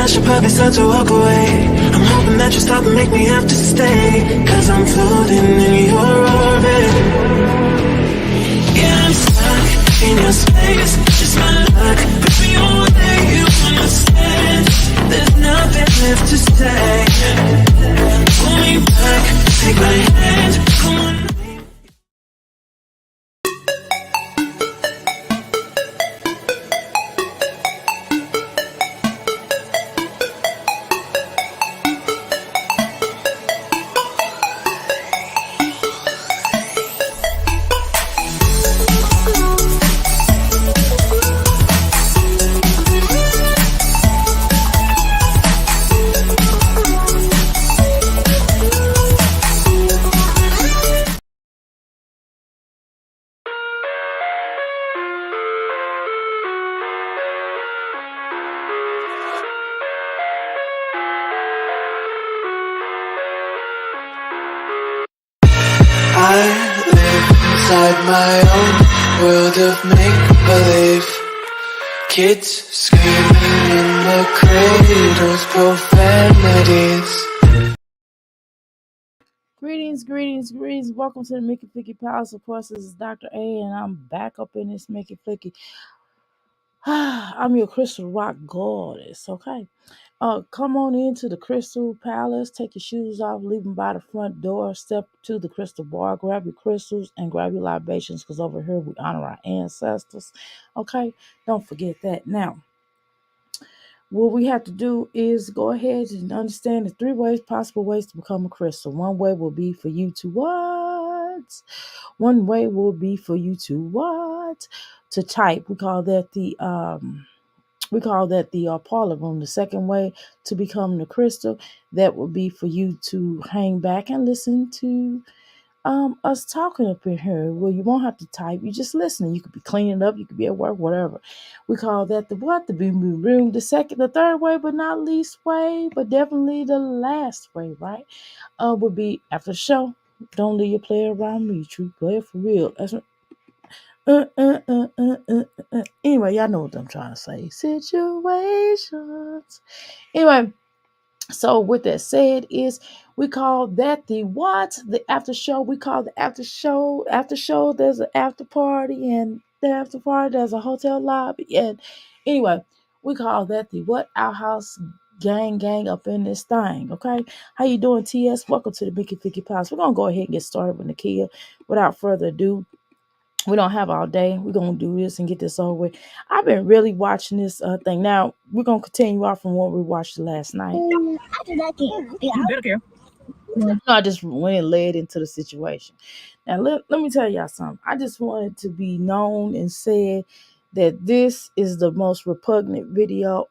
should probably start to walk away. I'm hoping that you stop and make me have to stay, 'cause I'm floating in your orbit. Yeah, I'm stuck in your space, just my luck. Put me away, you understand. There's nothing left to say. Pull me back, take my hand, come on. I live inside my own world of make-believe. Kids screaming in the cradles, profanities. Greetings. Welcome to the Mickey Flicky Palace. Of course, this is Dr. A, and I'm back up in this Mickey Flicky. I'm your Crystal Rock goddess, okay? Come on into the Crystal Palace, take your shoes off, leave them by the front door, step to the crystal bar, grab your crystals, and grab your libations, because over here we honor our ancestors, okay? Don't forget that. Now, what we have to do is go ahead and understand the three possible ways to become a crystal. One way will be for you to what? One way will be for you to what? To type. We call that the parlor room. The second way to become the crystal, that would be for you to hang back and listen to us talking up in here. Well, you won't have to type, you just listening. You could be cleaning up, you could be at work, whatever. We call that the BooBoo room. The third way, but not least way, but definitely the last way, right? Would be after the show. Don't leave your player around me. True player for real. That's Anyway, y'all know what I'm trying to say. Situations. Anyway, so with that said, is we call that the what? The after show. We call the after show. After show, there's an after party, and the after party there's a hotel lobby. And anyway, we call that the what? Our house gang up in this thing. Okay, how you doing, TS? Welcome to the Mickey Flicky Palace. We're gonna go ahead and get started with Nakia. Without further ado, we don't have all day. We're going to do this and get this over with. I've been really watching this thing. Now, we're going to continue off from what we watched last night. I just went and led into the situation. Now, let me tell y'all something. I just wanted to be known and said that this is the most repugnant video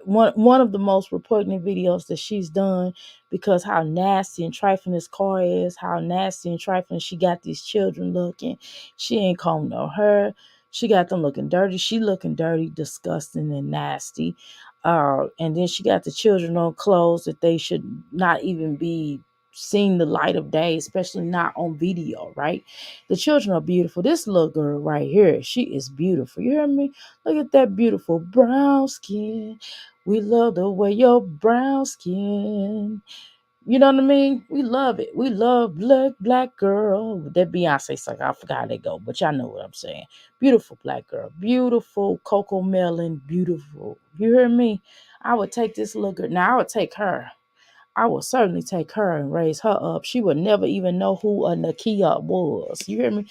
one of the most repugnant videos that she's done, because how nasty and trifling this car is, how nasty and trifling she got these children looking. She ain't combed no hair. She got them looking dirty. She looking dirty, disgusting, and nasty. And then she got the children on clothes that they should not even be seeing the light of day, especially not on video, right? The children are beautiful. This little girl right here, she is beautiful. You hear me? Look at that beautiful brown skin. We love the way your brown skin. You know what I mean? We love it. We love black girl. That Beyonce song, I forgot how they go, but y'all know what I'm saying. Beautiful black girl. Beautiful Coco Melon. Beautiful. You hear me? I would take this little girl. Now, I would take her. I would certainly take her and raise her up. She would never even know who a Nakia was. You hear me?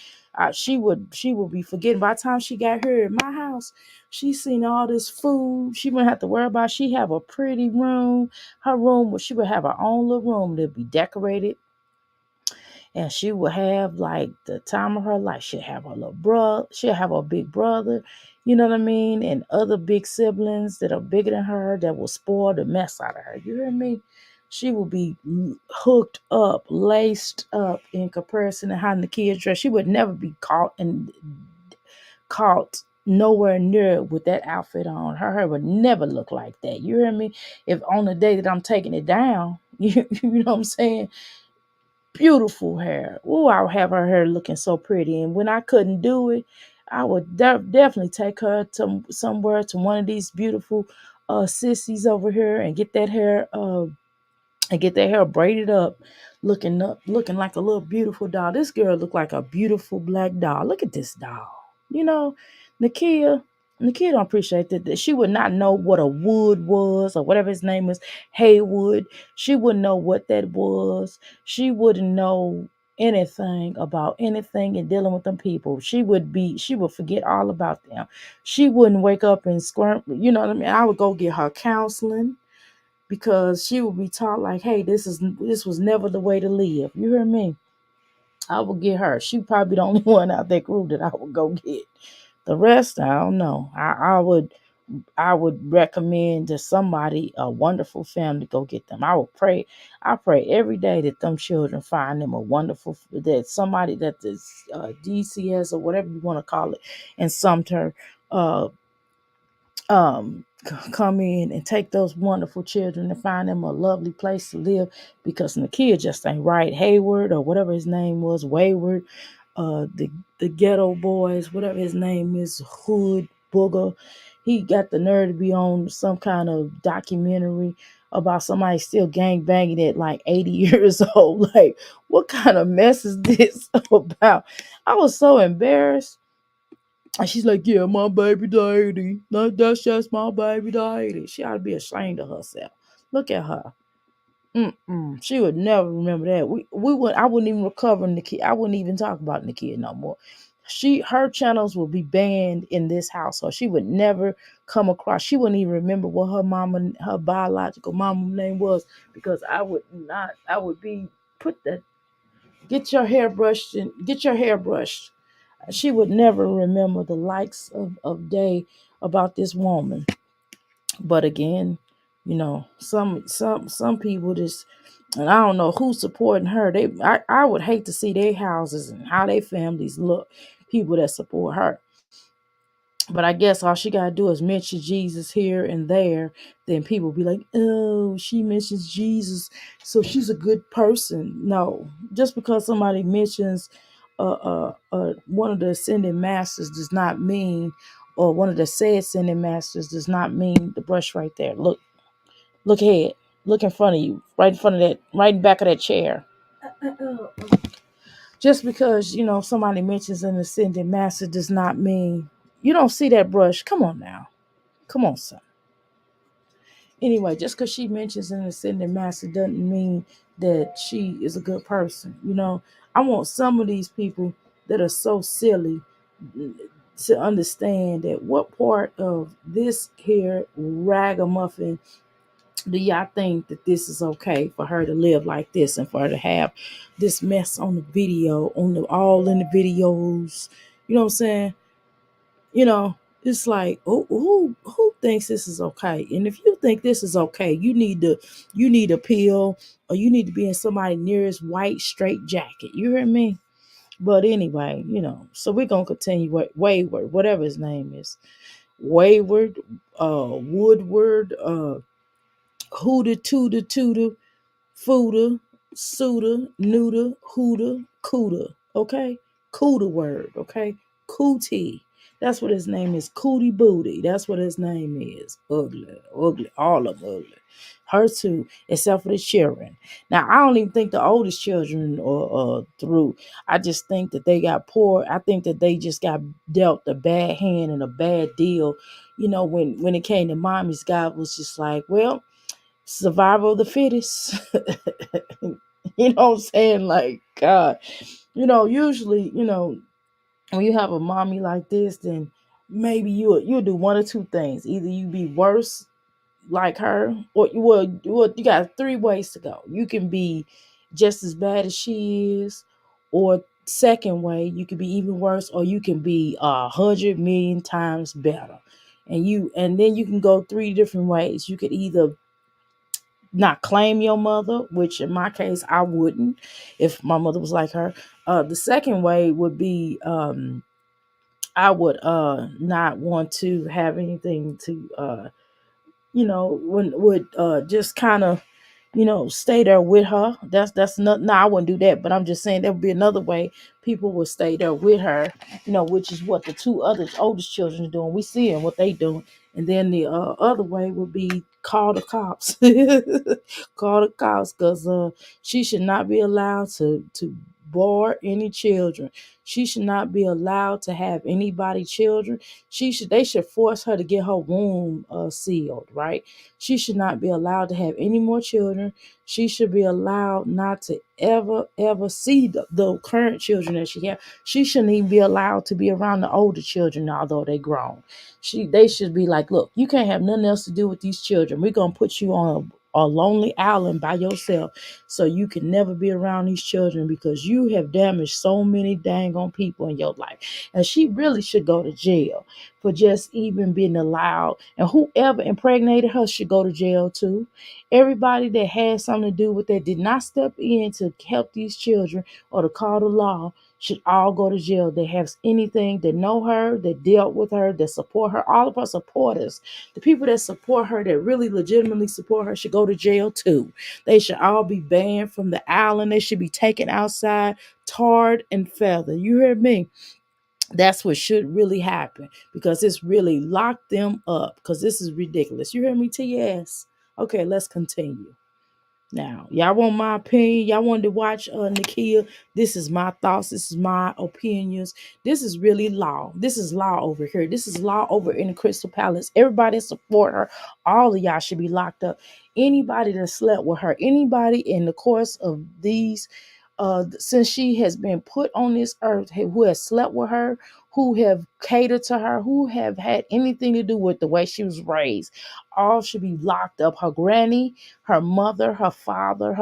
She would be forgetting. By the time she got here in my house, she seen all this food. She wouldn't have to worry about. She have a pretty room. Her room, she would have her own little room to be decorated. And she would have like the time of her life. She'll have her little brother. She'll have her big brother. You know what I mean? And other big siblings that are bigger than her that will spoil the mess out of her. You hear me? She will be hooked up, laced up in comparison to how the kids dress. She would never be caught nowhere near with that outfit on. Her hair would never look like that. You hear me? If on the day that I'm taking it down, you know what I'm saying? Beautiful hair. Oh, I would have her hair looking so pretty. And when I couldn't do it, I would definitely take her to somewhere, to one of these beautiful sissies over here and get that hair braided up, looking like a little beautiful doll. This girl looked like a beautiful black doll. Look at this doll. You know, Nakia, Nakia don't appreciate that. She would not know what a wood was or whatever his name is, Haywood. She wouldn't know what that was. She wouldn't know anything about anything and dealing with them people. She would forget all about them. She wouldn't wake up and squirm. You know what I mean? I would go get her counseling because she would be taught like, hey, this was never the way to live. You hear me? I would get her. She probably the only one out that group that I would go get. The rest, I don't know. I would recommend to somebody, a wonderful family, go get them. I pray every day that them children find them a wonderful, that somebody that is DCS or whatever you want to call it, and Sumter, uh, come in and take those wonderful children and find them a lovely place to live, because the kid just ain't right. Hayward or whatever his name was, Wayward, the ghetto boys, whatever his name is, Hood Booger, he got the nerve to be on some kind of documentary about somebody still gang banging at like 80 years old. Like, what kind of mess is this about? I was so embarrassed. And she's like, yeah, my baby daddy. That's just my baby daddy. She ought to be ashamed of herself. Look at her. She would never remember that. I wouldn't even recover the kid. I wouldn't even talk about the kid no more. Her channels would be banned in this household. She would never come across. She wouldn't even remember what her biological mama name was, because I would not. I would be put that. Get your hair brushed and get your hair brushed. She would never remember the likes of day about this woman. But again, some people just, and I don't know who's supporting her. I would hate to see their houses and how their families look. People that support her. But I guess all she gotta do is mention Jesus here and there, then people be like, "Oh, she mentions Jesus, so she's a good person." No, just because somebody mentions one of the ascending masters does not mean, or one of the said ascending masters does not mean the brush right there. Look ahead, look in front of you, right in front of that, right in back of that chair. Just because somebody mentions an ascending master does not mean you don't see that brush. Come on now. Come on, son. Anyway, just because she mentions an ascending master doesn't mean that she is a good person. I want some of these people that are so silly to understand that what part of this here ragamuffin do y'all think that this is okay for her to live like this and for her to have this mess on the video, all in the videos? You know what I'm saying? you know, it's like, who thinks this is okay? And if you think this is okay, you need a pill, or you need to be in somebody nearest white straight jacket. You hear me? But anyway, so we're gonna continue with Wayward, whatever his name is. Wayward, Woodward, Hooter Tooter Tooter, Footer, Suitor, Neuter, Hooter, Cooter. Okay? Cooter word. Okay? Cootie. That's what his name is. Cootie Booty. That's what his name is. Ugly. Ugly. All of them ugly. Her too, except for the children. Now, I don't even think the oldest children are through. I just think that they got poor. I think that they just got dealt a bad hand and a bad deal. When it came to mommy's, God was just like, well, survival of the fittest. You know what I'm saying? Like, God, usually, when you have a mommy like this, then maybe you'll do one or two things. Either you be worse like her, or you got three ways to go. You can be just as bad as she is, or second way, you could be even worse, or you can be 100 million times better. And then you can go three different ways. You could either not claim your mother, which in my case I wouldn't if my mother was like her. The second way would be I would not want to have anything to would just kind of stay there with her. That's not, no, I wouldn't do that, but I'm just saying there would be another way people would stay there with her, which is what the two other oldest children are doing. We see them what they doing, And then the other way would be call the cops. Call the cops, because she should not be allowed to bore any children. She should not be allowed to have anybody children. They should force her to get her womb sealed, right? She should not be allowed to have any more children. She should be allowed not to ever see the current children that she has. She shouldn't even be allowed to be around the older children, although they grown. They should be like, look, you can't have nothing else to do with these children. We're gonna put you on a lonely island by yourself, so you can never be around these children, because you have damaged so many dang on people in your life. And she really should go to jail for just even being allowed. And whoever impregnated her should go to jail too. Everybody that had something to do with that, did not step in to help these children or to call the law, should all go to jail. That has anything, that know her, that dealt with her, that support her. All of her supporters, the people that support her, that really legitimately support her, should go to jail too. They should all be banned from the island. They should be taken outside, tarred and feathered. You hear me? That's what should really happen, because it's really locked them up, because this is ridiculous. You hear me, TS? Okay, let's continue. Now, y'all want my opinion? Y'all wanted to watch Nakia? This is my thoughts. This is my opinions. This is really law. This is law over here. This is law over in the Crystal Palace. Everybody support her. All of y'all should be locked up. Anybody that slept with her, anybody in the course of these, since she has been put on this earth, who has slept with her, who have catered to her, who have had anything to do with the way she was raised, all should be locked up. Her granny, her mother, her father,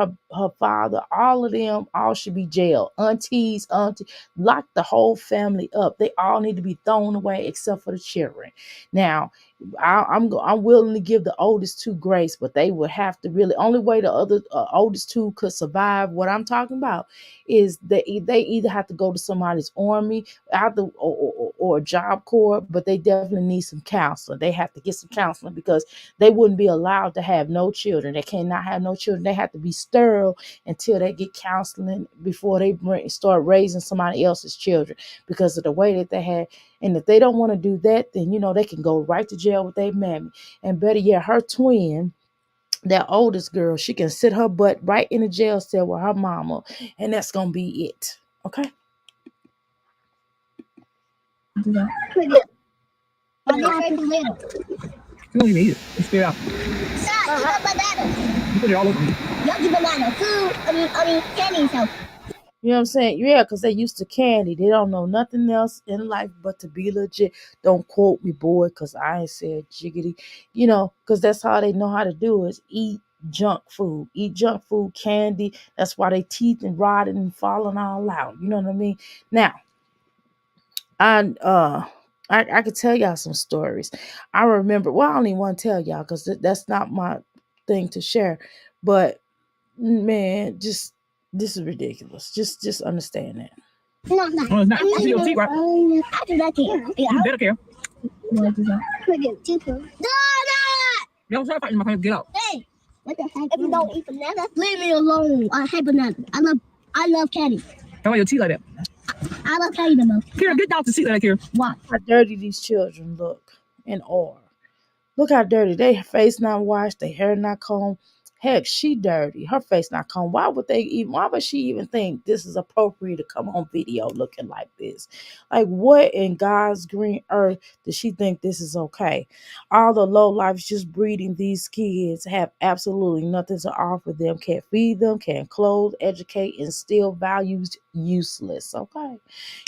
all of them, all should be jailed. Aunties, lock the whole family up. They all need to be thrown away except for the children. Now, I'm willing to give the oldest two grace, but they would have to really, only way the other oldest two could survive what I'm talking about is that they either have to go to somebody's army, either or a job corps, but they definitely need some counseling. They have to get some counseling, because they wouldn't be allowed to have no children. They cannot have no children. They have to be sterile until they get counseling before they start raising somebody else's children, because of the way that they had. And if they don't want to do that, then, they can go right to jail with their mammy. And better yet, her twin, that oldest girl, she can sit her butt right in the jail cell with her mama, and that's going to be it. Okay? You don't even eat it. You spit it out. Stop, eat banana. You put it all over me. Yuck, banana. Food, candy, so. You know what I'm saying? Yeah, because they used to candy. They don't know nothing else in life but to be legit. Don't quote me, boy, because I ain't said jiggity. Because that's how they know how to do is eat junk food. Eat junk food, candy. That's why they teeth and rotting and falling all out. You know what I mean? Now, I could tell y'all some stories. I remember, well, I don't even want to tell y'all because that's not my thing to share. But man, this is ridiculous. Just understand that. No, it's not. No, it's not. You see your teeth, right? I do not care. You better care. What is that? Yo, stop fighting my friends. Get out. Hey, what the heck? If you don't eat banana, leave me alone. I hate banana. I love candy. Why are your teeth like that? I love candy the most. Kira, get down to see that, Kira. Why? How dirty these children look and are. Look how dirty. Their face not washed, their hair not combed. Heck, she dirty. Her face not combed. Why would she even think this is appropriate to come on video looking like this? Like, what in God's green earth does she think this is okay? All the low lives just breeding these kids have absolutely nothing to offer them. Can't feed them, can't clothe, educate, instill values, useless. Okay.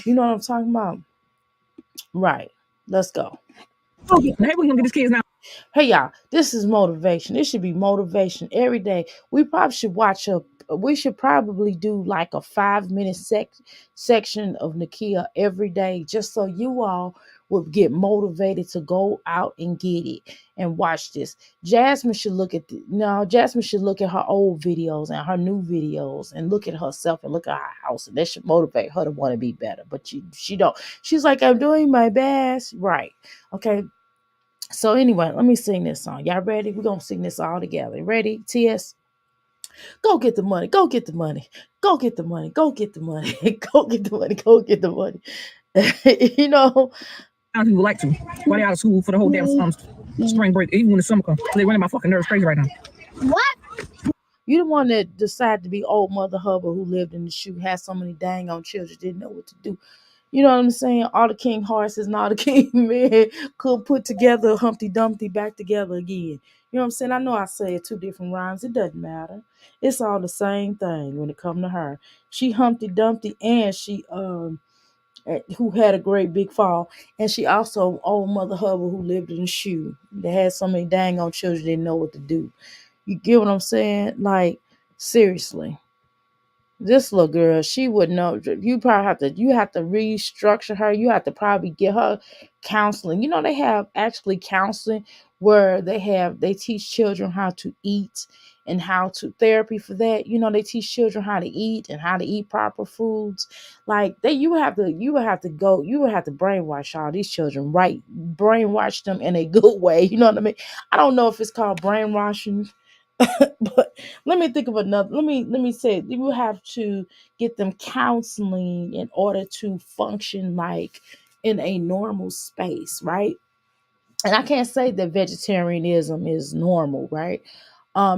You know what I'm talking about? Right. Let's go. Okay, now we're gonna get these kids now. Hey y'all, this is motivation. This should be motivation every day. We probably should we should probably do like a 5-minute section of Nakia every day, just so you all would get motivated to go out and get it and watch this. Jasmine should look at her old videos and her new videos and look at herself and look at her house, and that should motivate her to want to be better. But she don't. She's like, I'm doing my best. Right. Okay. So anyway, let me sing this song. Y'all ready? We're going to sing this all together. Ready? TS? Go get the money. Go get the money. Go get the money. Go get the money. Go get the money. Go get the money. You know, people like to. Why they out of school for the whole damn spring break, even when the summer comes. They running my fucking nerves crazy right now. What? You the one that decided to be old Mother Hubbard who lived in the shoe, had so many dang on children, didn't know what to do. You know what I'm saying? All the king horses and all the king men could put together Humpty Dumpty back together again. You know what I'm saying? I know I said two different rhymes. It doesn't matter. It's all the same thing when it come to her. She Humpty Dumpty and she who had a great big fall. And she also old Mother Hubbard who lived in a shoe. That had so many dang on children didn't know what to do. You get what I'm saying? Like, seriously. This little girl, she would know. You have to restructure her. You have to probably get her counseling. You know, they have actually counseling where they teach children how to eat and how to therapy for that. You know, they teach children how to eat and how to eat proper foods. Like you would have to brainwash all these children, right? Brainwash them in a good way. You know what I mean? I don't know if it's called brainwashing. But let me think of another. Let me say you have to get them counseling in order to function like in a normal space, right? And I can't say that vegetarianism is normal, right?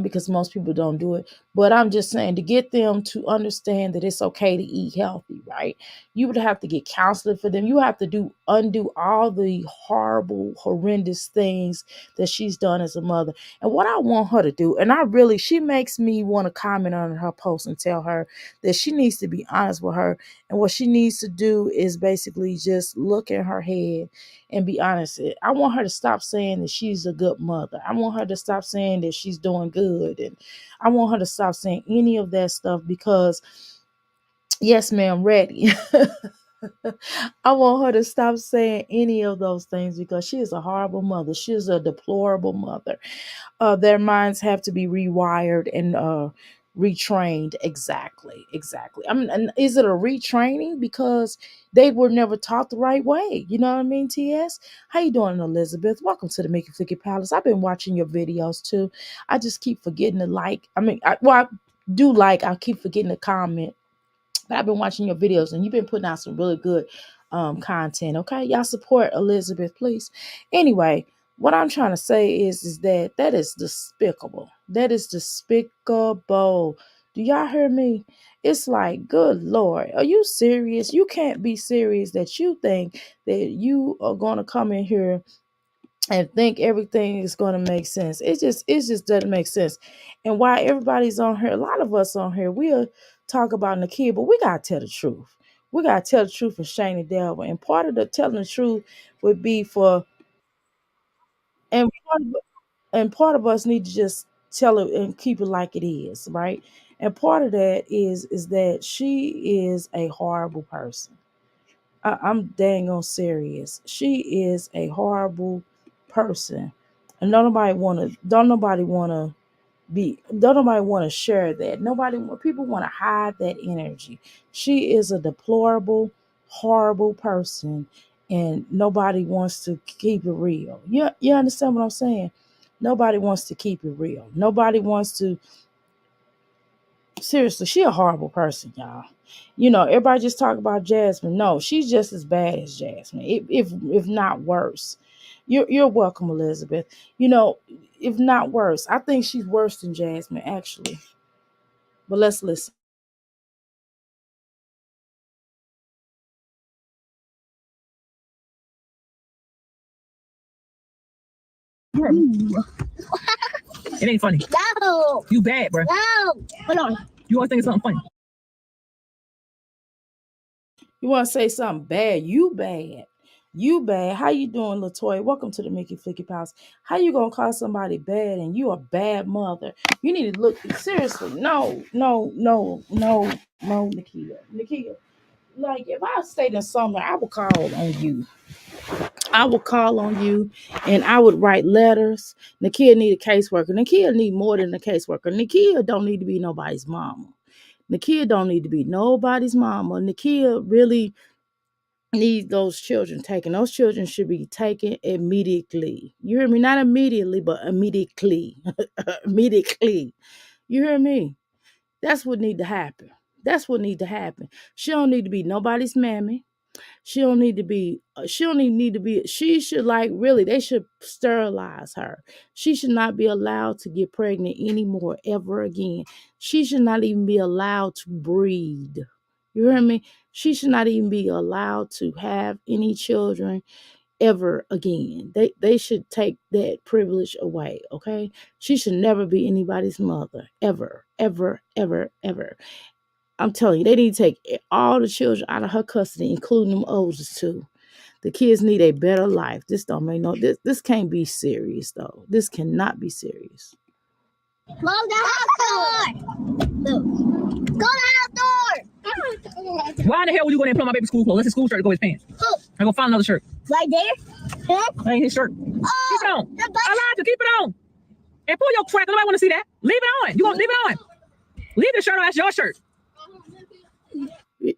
Because most people don't do it. But I'm just saying to get them to understand that it's okay to eat healthy, right? You would have to get counseling for them. You have to undo all the horrible, horrendous things that she's done as a mother. And what I want her to do, and she makes me want to comment on her post and tell her that she needs to be honest with her. And what she needs to do is basically just look in her head and be honest. I want her to stop saying that she's a good mother. I want her to stop saying that she's doing good. And I want her to stop saying any of that stuff because, yes, ma'am, ready. I want her to stop saying any of those things because she is a horrible mother. She is a deplorable mother. Their minds have to be rewired and retrained. Exactly. I mean, and is it a retraining because they were never taught the right way? You know what I mean? TS, how you doing, Elizabeth? Welcome to the Mickey Flicky Palace. I've been watching your videos too. I just keep forgetting to like. I do like. I keep forgetting to comment. But I've been watching your videos and you've been putting out some really good content. Okay, y'all support Elizabeth, please. Anyway, what I'm trying to say is that is despicable. That is despicable. Do y'all hear me? It's like, good Lord, are you serious? You can't be serious that you think that you are going to come in here and think everything is going to make sense. It just doesn't make sense. And why everybody's on here, a lot of us on here, we'll talk about Nika, but we got to tell the truth. We got to tell the truth for Shane the devil. And part of the telling the truth would be for, and part of us need to just tell it and keep it like it is, right? And part of that is that she is a horrible person. I'm dang on serious. She is a horrible person, and don't nobody wanna share that. People want to hide that energy. She is a deplorable, horrible person, and nobody wants to keep it real. You understand what I'm saying? Nobody wants to keep it real. Nobody wants to. Seriously, she a horrible person, y'all. You know, everybody just talk about Jasmine. No, she's just as bad as Jasmine, if not worse. You're welcome, Elizabeth. You know, if not worse, I think she's worse than Jasmine, actually. But let's listen. Ooh. It ain't funny. No. You bad, bro. No. Hold on. You always think it's something funny. You want to say something bad? You bad. You bad. How you doing, Latoya? Welcome to the Mickey Flicky House. How you gonna call somebody bad and you a bad mother? You need to look seriously. No, Nakia. Nakia. Like if I stayed in summer, I would call on you. I would call on you and I would write letters. Nakia need a caseworker. Nakia need more than a caseworker. Nakia don't need to be nobody's mama. Nakia don't need to be nobody's mama. Nakia really needs those children taken. Those children should be taken immediately. You hear me? Not immediately, but immediately. Immediately. You hear me? That's what need to happen. That's what need to happen. She don't need to be nobody's mammy. She don't need to be. She don't even need to be. She should like really. They should sterilize her. She should not be allowed to get pregnant anymore ever again. She should not even be allowed to breed. You hear me? She should not even be allowed to have any children ever again. They should take that privilege away. Okay, she should never be anybody's mother ever, ever, ever, ever. I'm telling you, they need to take all the children out of her custody, including them oldest too. The kids need a better life. This don't make no. This can't be serious though. This cannot be serious. Close the house door. Look. Go the house door. Why in the hell would you go there and put on my baby's school clothes? Let his school shirt go his pants. Who? I go find another shirt. Right there? Huh? That ain't his shirt. Oh, Keep it on. the I lied to keep it on. And pull your crack. Nobody want to see that. Leave it on. You gonna leave it on? Leave the shirt on. That's your shirt.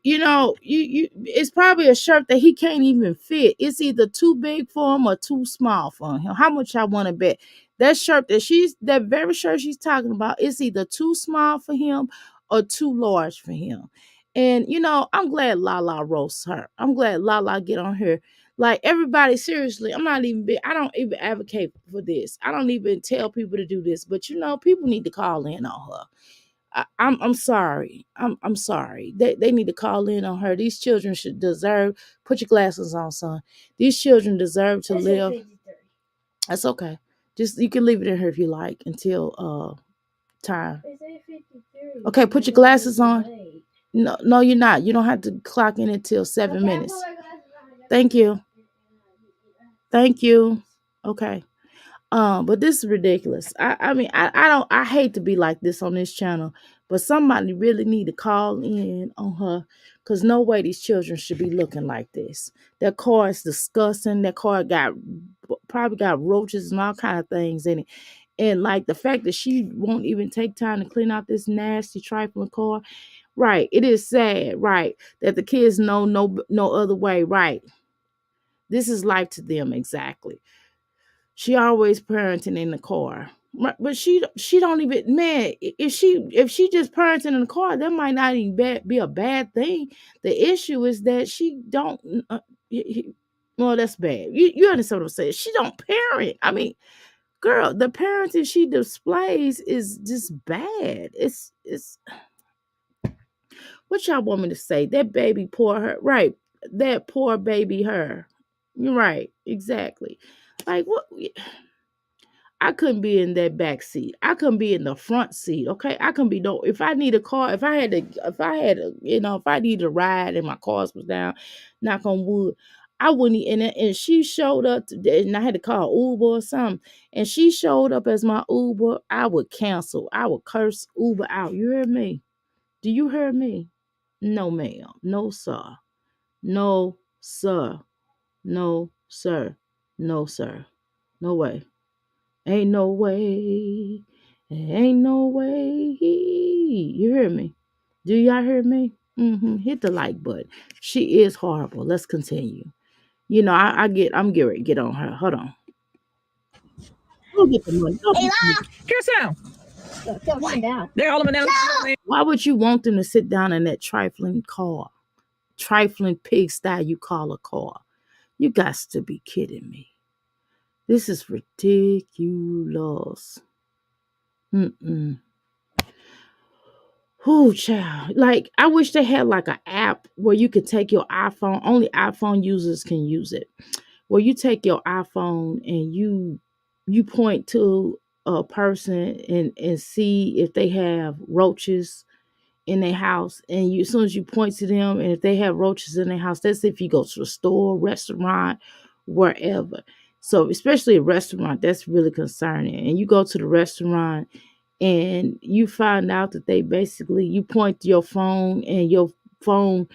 You know, you it's probably a shirt that he can't even fit. It's either too big for him or too small for him. How much I want to bet that shirt that very shirt she's talking about, it's either too small for him or too large for him. And you know, I'm glad Lala roasts her. I'm glad Lala get on her. Like everybody, seriously, I don't even advocate for this. I don't even tell people to do this, but you know, people need to call in on her. I'm sorry. I'm sorry. They need to call in on her. These children should deserve. Put your glasses on, son. These children deserve to live. That's okay. Just you can leave it in here if you like until time. Okay, put your glasses on. No, you're not. You don't have to clock in until 7 minutes. Thank you. Thank you. Okay. But this is ridiculous. I mean, I hate to be like this on this channel, but somebody really need to call in on her because no way these children should be looking like this. That car is disgusting. That car probably got roaches and all kind of things in it. And like the fact that she won't even take time to clean out this nasty trifling car. Right. It is sad, right, that the kids know no other way. Right. This is life to them exactly. She always parenting in the car. But she don't even, man, if she just parenting in the car, that might not even be a bad thing. The issue is that she don't well, that's bad. You understand what I'm saying? She don't parent. I mean, girl, the parenting she displays is just bad. It's what y'all want me to say? That baby poor her, right? That poor baby her. You're right, exactly. Like what? I couldn't be in that back seat. I couldn't be in the front seat. Okay, I can be no. If I need a car, if I had if I needed a ride and my cars was down, knock on wood, I wouldn't. And she showed up, and I had to call Uber or something. And she showed up as my Uber. I would cancel. I would curse Uber out. You hear me? Do you hear me? No, ma'am. No, sir. No, sir. No, sir. No, sir. No way. Ain't no way. Ain't no way. You hear me? Do y'all hear me? Hit the like button. She is horrible. Let's continue. You know, I'm getting ready to get on her. Hold on. Go get the money. Here, sit down. They're all of them down. Why would you want them to sit down in that trifling car? Trifling pigsty you call a car. You got to be kidding me. This is ridiculous. Oh, child. Like, I wish they had like an app where you could take your iPhone. Only iPhone users can use it. Where you take your iPhone and you point to a person and see if they have roaches in their house. And as soon as you point to them, and if they have roaches in their house, that's if you go to the store, restaurant, wherever. So especially a restaurant, that's really concerning. And you go to the restaurant and you find out that they basically, you point to your phone and your phone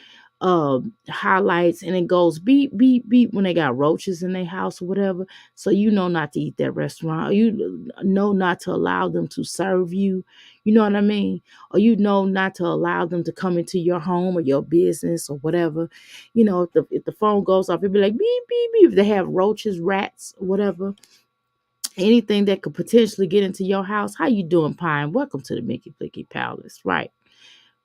highlights and it goes beep, beep, beep when they got roaches in their house or whatever. So you know not to eat that restaurant, or you know not to allow them to serve you. You know what I mean? Or you know not to allow them to come into your home or your business or whatever. You know, if the phone goes off, it'd be like beep, beep, beep. If they have roaches, rats, whatever, anything that could potentially get into your house. How you doing, Pine? Welcome to the Mickey Flicky Palace. Right.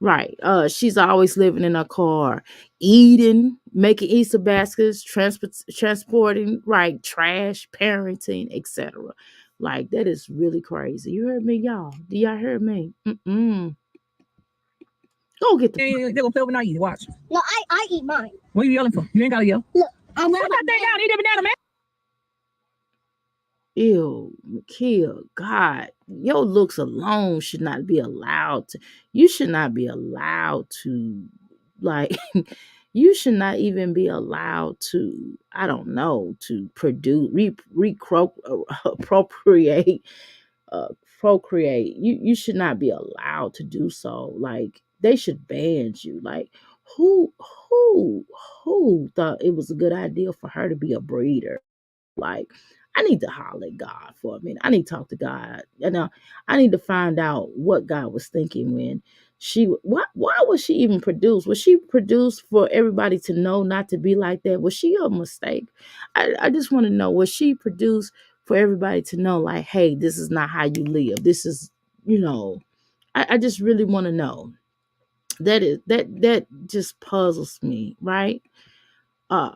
Right. She's always living in her car, eating, making Easter baskets, transporting, right, trash, parenting, etc. Like that is really crazy. You heard me, y'all? Do y'all hear me? Go get the. They're gonna play overnight. Watch. No, I eat mine. What are you yelling for? You ain't gotta yell. Look, I'm Put that thing down. Eat that banana, man. Ew, kill God. Your looks alone should not be allowed to. You should not be allowed to, like, you should not even be allowed to. I don't know, to produce, appropriate, procreate. You should not be allowed to do so. Like, they should ban you. Like, who, who, who thought it was a good idea for her to be a breeder? Like, I need to holler at God for a minute. I need to talk to God. I need to find out what God was thinking when why was she even produced? Was she produced for everybody to know not to be like that? Was she a mistake? I just want to know, was she produced for everybody to know, like, hey, this is not how you live. This is, I just really want to know. That just puzzles me, right? Uh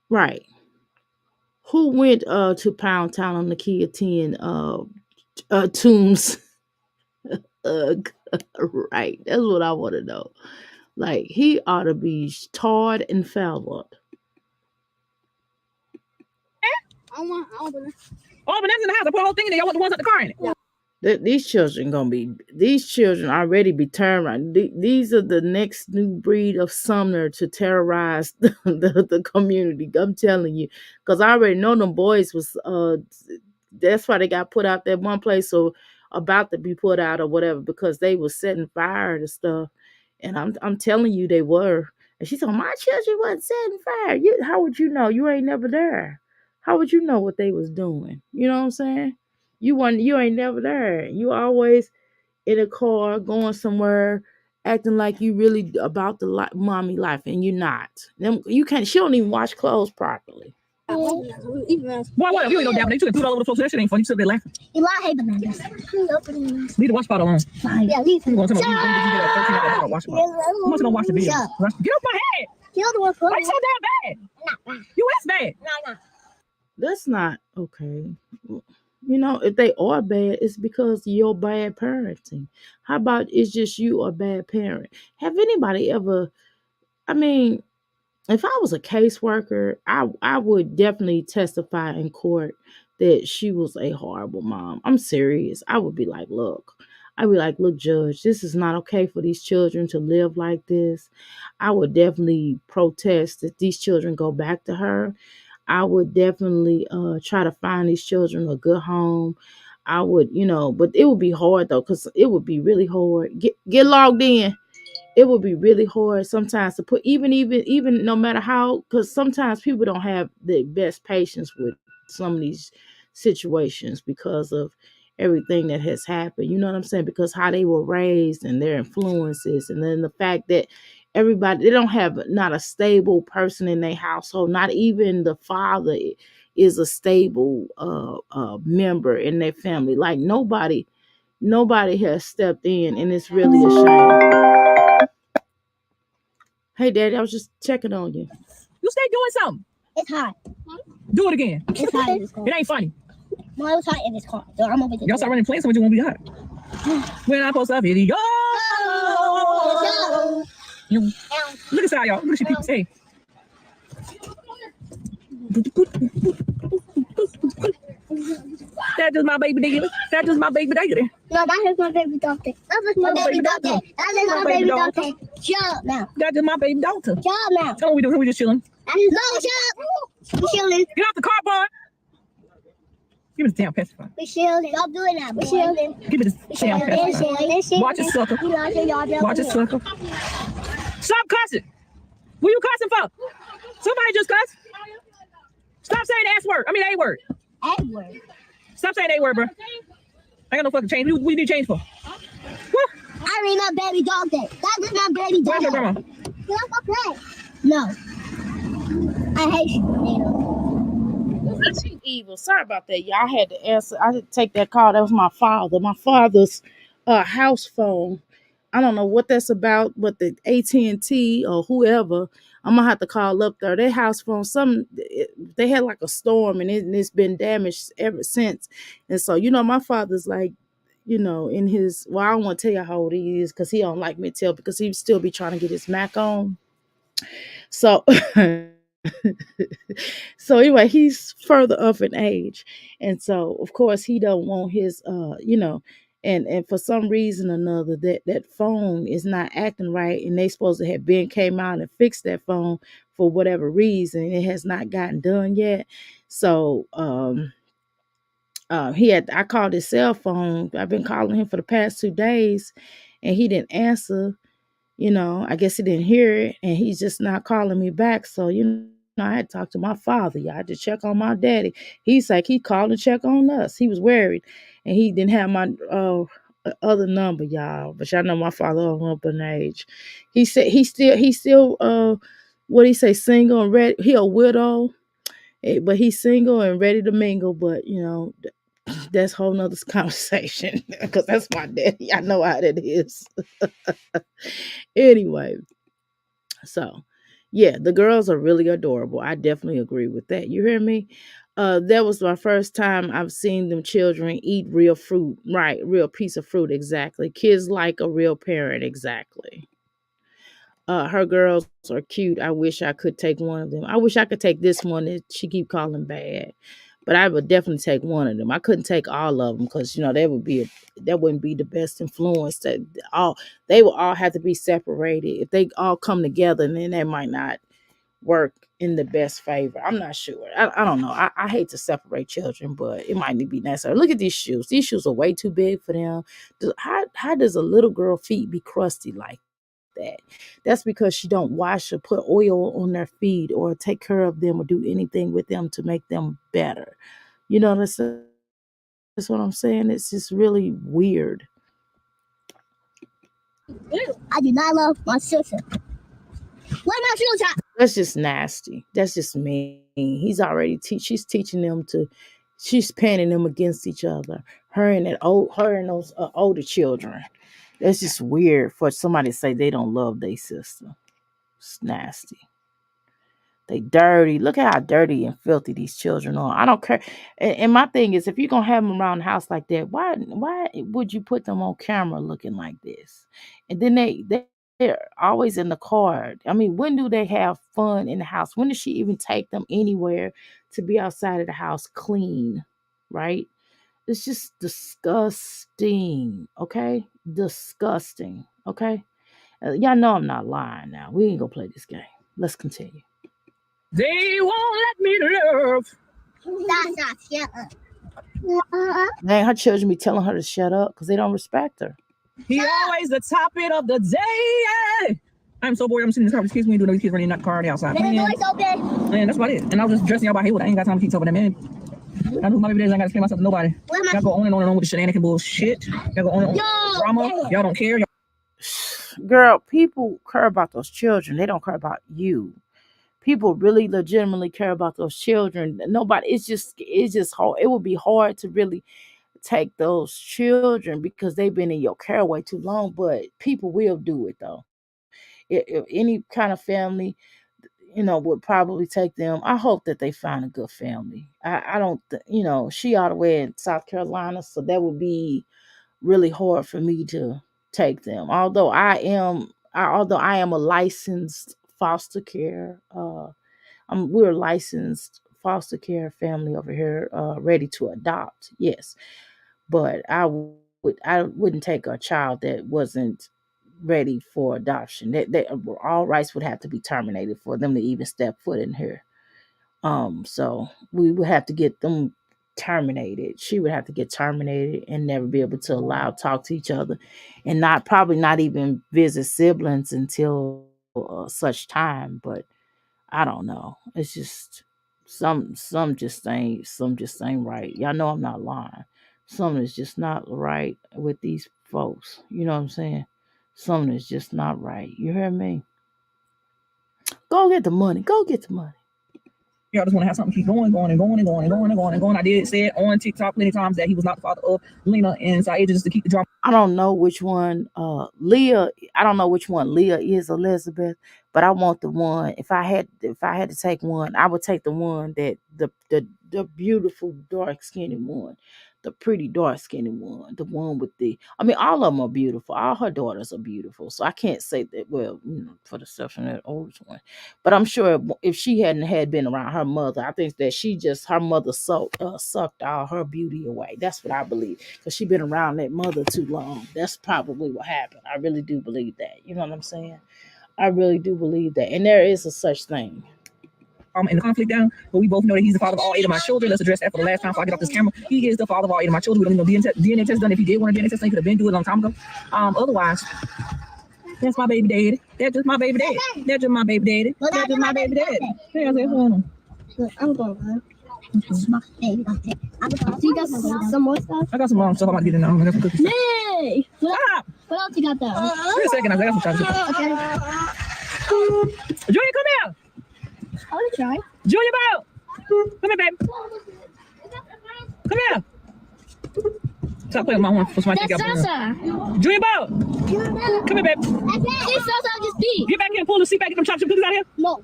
right. Who went to Pound Town on the Kia 10 Tombs? Right. That's what I want to know. Like, he ought to be tarred and feathered. I want to. Oh, but that's in the house. I put the whole thing in there. Y'all want the ones at the car in it. Yeah. These children already be terrorized. These are the next new breed of Sumner to terrorize the community. I'm telling you, because I already know them boys was that's why they got put out that one place, or about to be put out or whatever, because they was setting fire to stuff. And I'm telling you, they were. And she told my children wasn't setting fire. How would you know? You ain't never there. How would you know what they was doing? You know what I'm saying? You ain't never there. You always in a car going somewhere, acting like you really about the mommy life, and you're not. You can't. She don't even wash clothes properly. Boy, what? You ain't no damn. They took it through all over the place. That shit ain't funny. You still there laughing. You lie, hate bananas. Leave the wash bottle alone. Yeah, leave it. You want to wash bottle? Who wants to wash the video? Get off my head. You're the one Why you so damn bad? You is bad. No. That's not okay. If they are bad, it's because of your bad parenting. How about it's just you a bad parent? Have anybody ever? I mean, if I was a caseworker, I would definitely testify in court that she was a horrible mom. I'm serious. I would be like, look, judge, this is not okay for these children to live like this. I would definitely protest that these children go back to her. I would definitely try to find these children a good home. I would, but it would be hard though, because it would be really hard. Get logged in. It would be really hard sometimes to put even no matter how, because sometimes people don't have the best patience with some of these situations because of everything that has happened. You know what I'm saying? Because how they were raised and their influences, and then the fact that they don't have not a stable person in their household. Not even the father is a stable member in their family. Like nobody has stepped in, and it's really a shame. Hey, Daddy, I was just checking on you. You stay doing something. It's hot. Do it again. It's hot in this car. It ain't funny. No, it was hot in this car. So I'm over there. Y'all start running planes, so it won't be hot. When I post a video. Look inside, y'all. Look at people. Hey. That's just my baby nigga. That's just my baby nigga. No, that is my baby doctor. That is my baby doctor. That is my baby doctor. Shut up now. That's just my baby doctor. Shut up now. Tell me what we doing. We just chilling. No, shut up. We chilling. Get off the car, boy. Give me the damn pacifier. We chilling. Don't do it now. We chilling. Give me this damn pacifier. Watch it, sucker. Watch it, sucker. Stop cussing. What you cussing for? Somebody just cuss. Stop saying the S word. I mean A word. A word. Stop saying A word, bro. I got no fucking change. What you need change for? What? I read my baby dog day. That is my baby dog. Where's your grandma? You want to play? No. I hate you. That's evil. Sorry about that. Y'all had to answer. I had to take that call. That was my father. My father's house phone I don't know what that's about, but the AT&T or whoever, I'm gonna have to call up there. Their house phone, they had like a storm, and it's been damaged ever since. And so, my father's like, in his, well, I don't want to tell you how old he is because he don't like me to tell, because he still be trying to get his Mac on. So so anyway, he's further up in age, and so of course he don't want his and for some reason or another that phone is not acting right, and they supposed to have been came out and fixed that phone for whatever reason. It has not gotten done yet. So I called his cell phone. I've been calling him for the past 2 days, and he didn't answer. I guess he didn't hear it, and he's just not calling me back. So, I had to talk to my father. Y'all had to check on my daddy. He's like, he called and check on us. He was worried, and he didn't have my other number, y'all. But y'all know my father up in age. He said he's still what he say, single and ready. He a widow, but he's single and ready to mingle. But that's a whole nother conversation, because that's my daddy. I know how that is. Anyway, so yeah, the girls are really adorable. I definitely agree with that. You hear me? That was my first time I've seen them children eat real fruit. Right, real piece of fruit, exactly. Kids like a real parent, exactly. Her girls are cute. I wish I could take one of them. I wish I could take this one that she keep calling bad. But I would definitely take one of them. I couldn't take all of them, because that wouldn't be the best influence. That all They will all have to be separated. If they all come together, then that might not work in the best favor. I'm not sure. I don't know. I hate to separate children, but it might be necessary. Look at these shoes. These shoes are way too big for them. How does a little girl feet be crusty like that? That's because she don't wash or put oil on their feet or take care of them or do anything with them to make them better. That's what I'm saying. It's just really weird. I do not love my sister. What about you, child? That's just nasty. That's just mean. She's teaching them she's panning them against each other. Her and those older children. That's just weird for somebody to say they don't love their sister. It's nasty. They dirty. Look at how dirty and filthy these children are. I don't care. And my thing is, if you're gonna have them around the house like that, why would you put them on camera looking like this? And then they're always in the car. I mean, when do they have fun in the house? When does she even take them anywhere to be outside of the house clean? Right? It's just disgusting. Okay? Disgusting. Okay? Y'all know I'm not lying now. We ain't gonna play this game. Let's continue. They won't let me live. That's not shut up. Dang, her children be telling her to shut up because they don't respect her. He always the topic of the day. I'm so bored. I'm sitting in this car with these kids. We ain't doing these kids running in that car outside. Let the doors open. Man, that's about it. And I was just dressing y'all by Haywood. I ain't got time to keep talking to that man. I know my baby days. I ain't got to explain myself to nobody. Y'all go on and on and on with the shenanigan bullshit. Y'all go on and on with drama. Y'all don't care. Girl, people care about those children. They don't care about you. People really legitimately care about those children. It's just hard. It would be hard to really take those children because they've been in your care way too long, but people will do it though. If any kind of family, would probably take them. I hope that they find a good family. I don't, she all the way in South Carolina, so that would be really hard for me to take them. Although I am a licensed foster care, we're a licensed foster care family over here, ready to adopt. Yes, but I wouldn't take a child that wasn't ready for adoption. That all rights would have to be terminated for them to even step foot in here. So we would have to get them terminated. She would have to get terminated and never be able to talk to each other, and probably not even visit siblings until such time. But I don't know. It's just some just ain't right. Y'all know I'm not lying. Something is just not right with these folks. You know what I'm saying? Something is just not right. You hear me? Go get the money. Go get the money. Y'all just want to have something keep going, going and going and going and going and going and going. I did say it on TikTok many times that he was not the father of Lena and Saeed, just to keep the drama. I don't know which one Leah. I don't know which one Leah is, Elizabeth, but I want the one. If I had to take one, I would take the one that the beautiful dark skinny one, the pretty dark skinny one, the one with the. I mean, all of them are beautiful. All her daughters are beautiful. So I can't say that. Well, for the exception of that oldest one, but I'm sure if she hadn't had been around her mother, I think that her mother sucked all her beauty away. That's what I believe, because she been around that mother too long. That's probably what happened. I really do believe that. You know what I'm saying? I really do believe that, and there is a such thing. And the conflict down, but we both know that he's the father of all 8 of my children. Let's address that for the last time before I get off this camera. He is the father of all 8 of my children. We don't need no DNA test done. If he did want a DNA test, he could have been doing it a long time ago. Otherwise, that's my baby daddy. That's just my baby daddy. That's just my baby daddy. That's just my baby daddy. Yeah, that's one. I'm going to you got some more stuff? I got some stuff I'm about to get in now. I got some cookies. Yay! Stop! What else you got there? Wait a second, I got some chocolate. Okay. Junior, come here. I want to try. Junior, Bow. Come here, baby. Come here. Stop playing with my horn for somebody to That's take out. salsa. Junior, Bow. Come here, baby. This salsa I just beat. Get back here and pull the seat back. Get them chocolate chip cookies out here. No.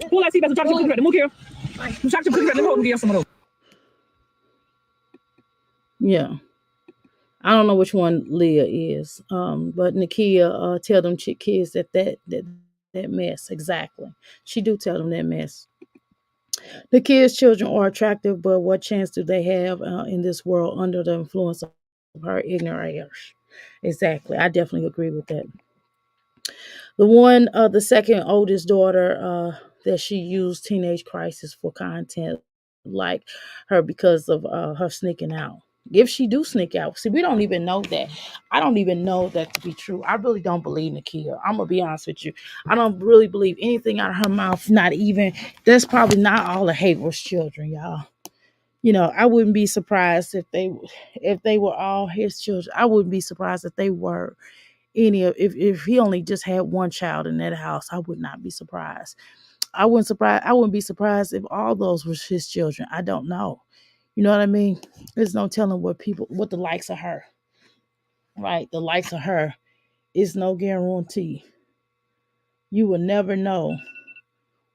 Pull that seat back. Some chocolate chip cookies right there. Move here. Some chocolate chip cookies right there. Let me get some of those. Yeah. I don't know which one Leah is. But Nakia tell them kids that mess. Exactly. She do tell them that mess. The kids' children are attractive, but what chance do they have in this world under the influence of her ignorance? Exactly. I definitely agree with that. The second oldest daughter, that she used teenage crisis for content like her because of her sneaking out. If she do sneak out, see, we don't even know that. I don't even know that to be true. I really don't believe Nakia. I'm gonna be honest with you. I don't really believe anything out of her mouth. Not even. That's probably not all of Haver's children, y'all. I wouldn't be surprised if they were all his children. I wouldn't be surprised if they were if he only just had one child in that house. I would not be surprised. I wouldn't be surprised if all those were his children. I don't know. You know what I mean? There's no telling what the likes of her, right? The likes of her is no guarantee. You will never know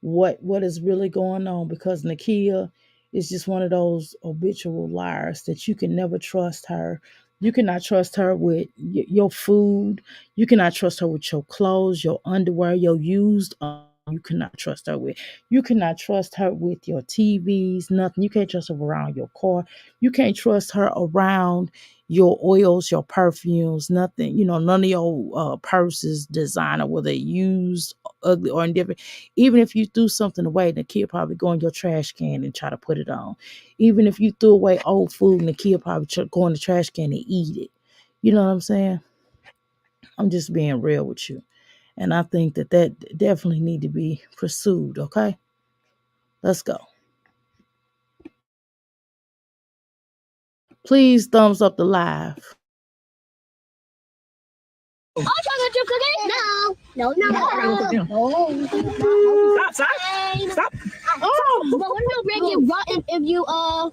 what is really going on, because Nakia is just one of those habitual liars that you can never trust her. You cannot trust her with your food. You cannot trust her with your clothes, your underwear, your used. You cannot trust her with. You cannot trust her with your TVs. Nothing. You can't trust her around your car. You can't trust her around your oils, your perfumes. Nothing. None of your purses, designer, whether used, ugly, or indifferent. Even if you threw something away, the kid probably go in your trash can and try to put it on. Even if you threw away old food, and the kid probably go in the trash can and eat it. You know what I'm saying? I'm just being real with you. And I think that definitely need to be pursued, okay? Let's go. Please thumbs up the live. Oh, chocolate chip cookie? No. Stop. Oh, but what if your bread get rotten if you I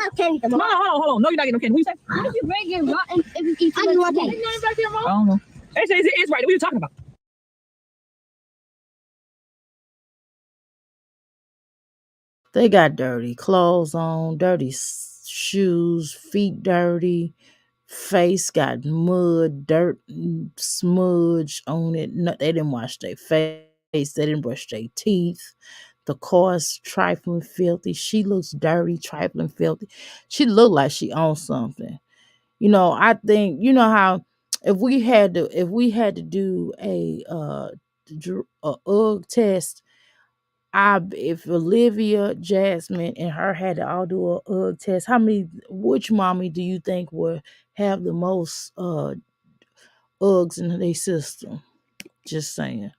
love candy. Hold on. No, you're not getting no candy. What you say? What if your bread get rotten if you eat too much candy? I don't know. It's right. What are you talking about? They got dirty clothes on, dirty shoes, feet dirty, face got mud, dirt smudge on it. No, they didn't wash their face. They didn't brush their teeth. The car's trifling filthy. She looks dirty, trifling filthy. She looked like she owns something. I think how if we had to do a UGG test, if Olivia, Jasmine, and her had to all do a UGG test, which mommy do you think would have the most UGGs in their system? Just saying.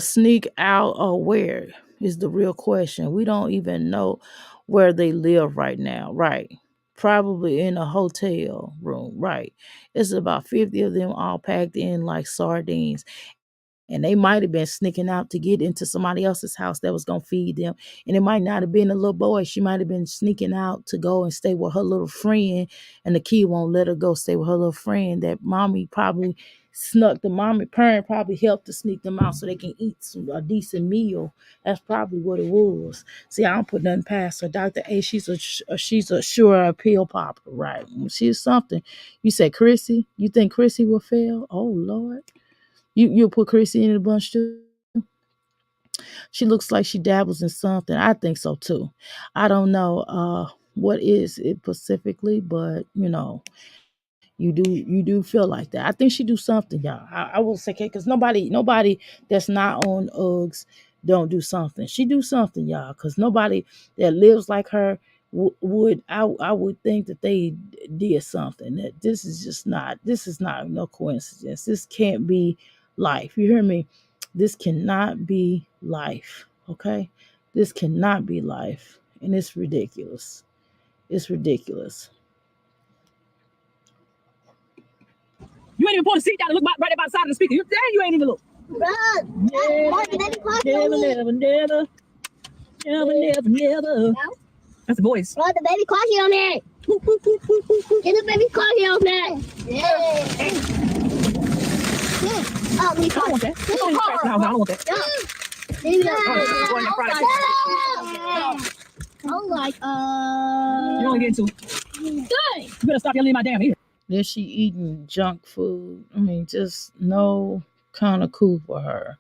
Sneak out or where is the real question. We don't even know where they live right now, right? Probably in a hotel room, right? It's about 50 of them all packed in like sardines. And they might have been sneaking out to get into somebody else's house that was going to feed them. And it might not have been a little boy. She might have been sneaking out to go and stay with her little friend. And the kid won't let her go stay with her little friend. That mommy probably snuck, the mommy parent probably helped to sneak them out so they can eat a decent meal. That's probably what it was. See, I don't put nothing past her. Dr. A, she's a sure pill popper, right? She's something. You said Chrissy? You think Chrissy will fail? Oh, Lord. You'll put Chrissy in the bunch too? She looks like she dabbles in something. I think so too. I don't know what is it specifically, but you do feel like that. I think she do something, y'all. I will say, because nobody that's not on Uggs don't do something. She do something, y'all, because nobody that lives like her would I would think that they did something. That this is not no coincidence. This can't be life. You hear me? This cannot be life. Okay, this cannot be life, and it's ridiculous. It's ridiculous. You ain't even put a seat down and look right there by the side of the speaker. You ain't even look. Bro, Never. That's the voice. bro, the baby coffee on there. Get the baby coffee on there. Yeah. Oh, we I don't want that. I don't want that. I'm like, You only get two. good. You better stop yelling in my damn ear. Then she eating junk food. I mean, just no kind of cool for her.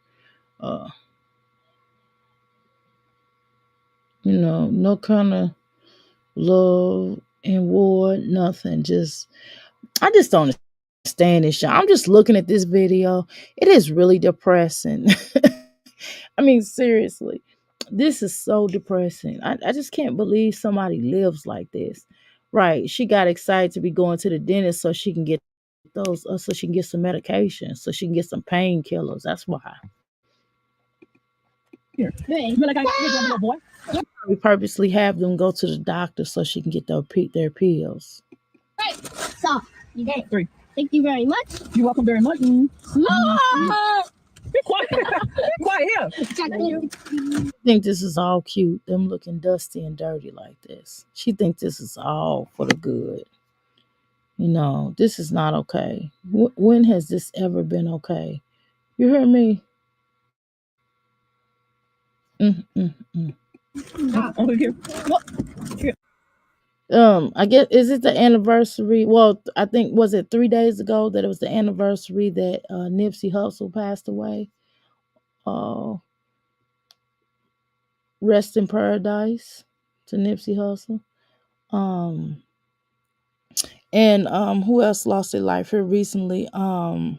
No kind of love and war, nothing. I just don't understand this, y'all. I'm just looking at this video. It is really depressing. I mean, seriously, this is so depressing. I just can't believe somebody lives like this. Right. She got excited to be going to the dentist so she can get so she can get some medication, so she can get some painkillers. That's why. Here. You feel like I got a little boy? We purposely have them go to the doctor so she can get their pills. Right. So, you did it. 3. Thank you very much. You're welcome very much. Be quiet. Be quiet here. I think this is all cute. Them looking dusty and dirty like this. She thinks this is all for the good. This is not okay. When has this ever been okay? You hear me? Over here. I guess, is it the anniversary? Well, I think, was it 3 days ago that it was the anniversary that Nipsey Hussle passed away? Rest in paradise to Nipsey Hussle. And who else lost their life here recently? I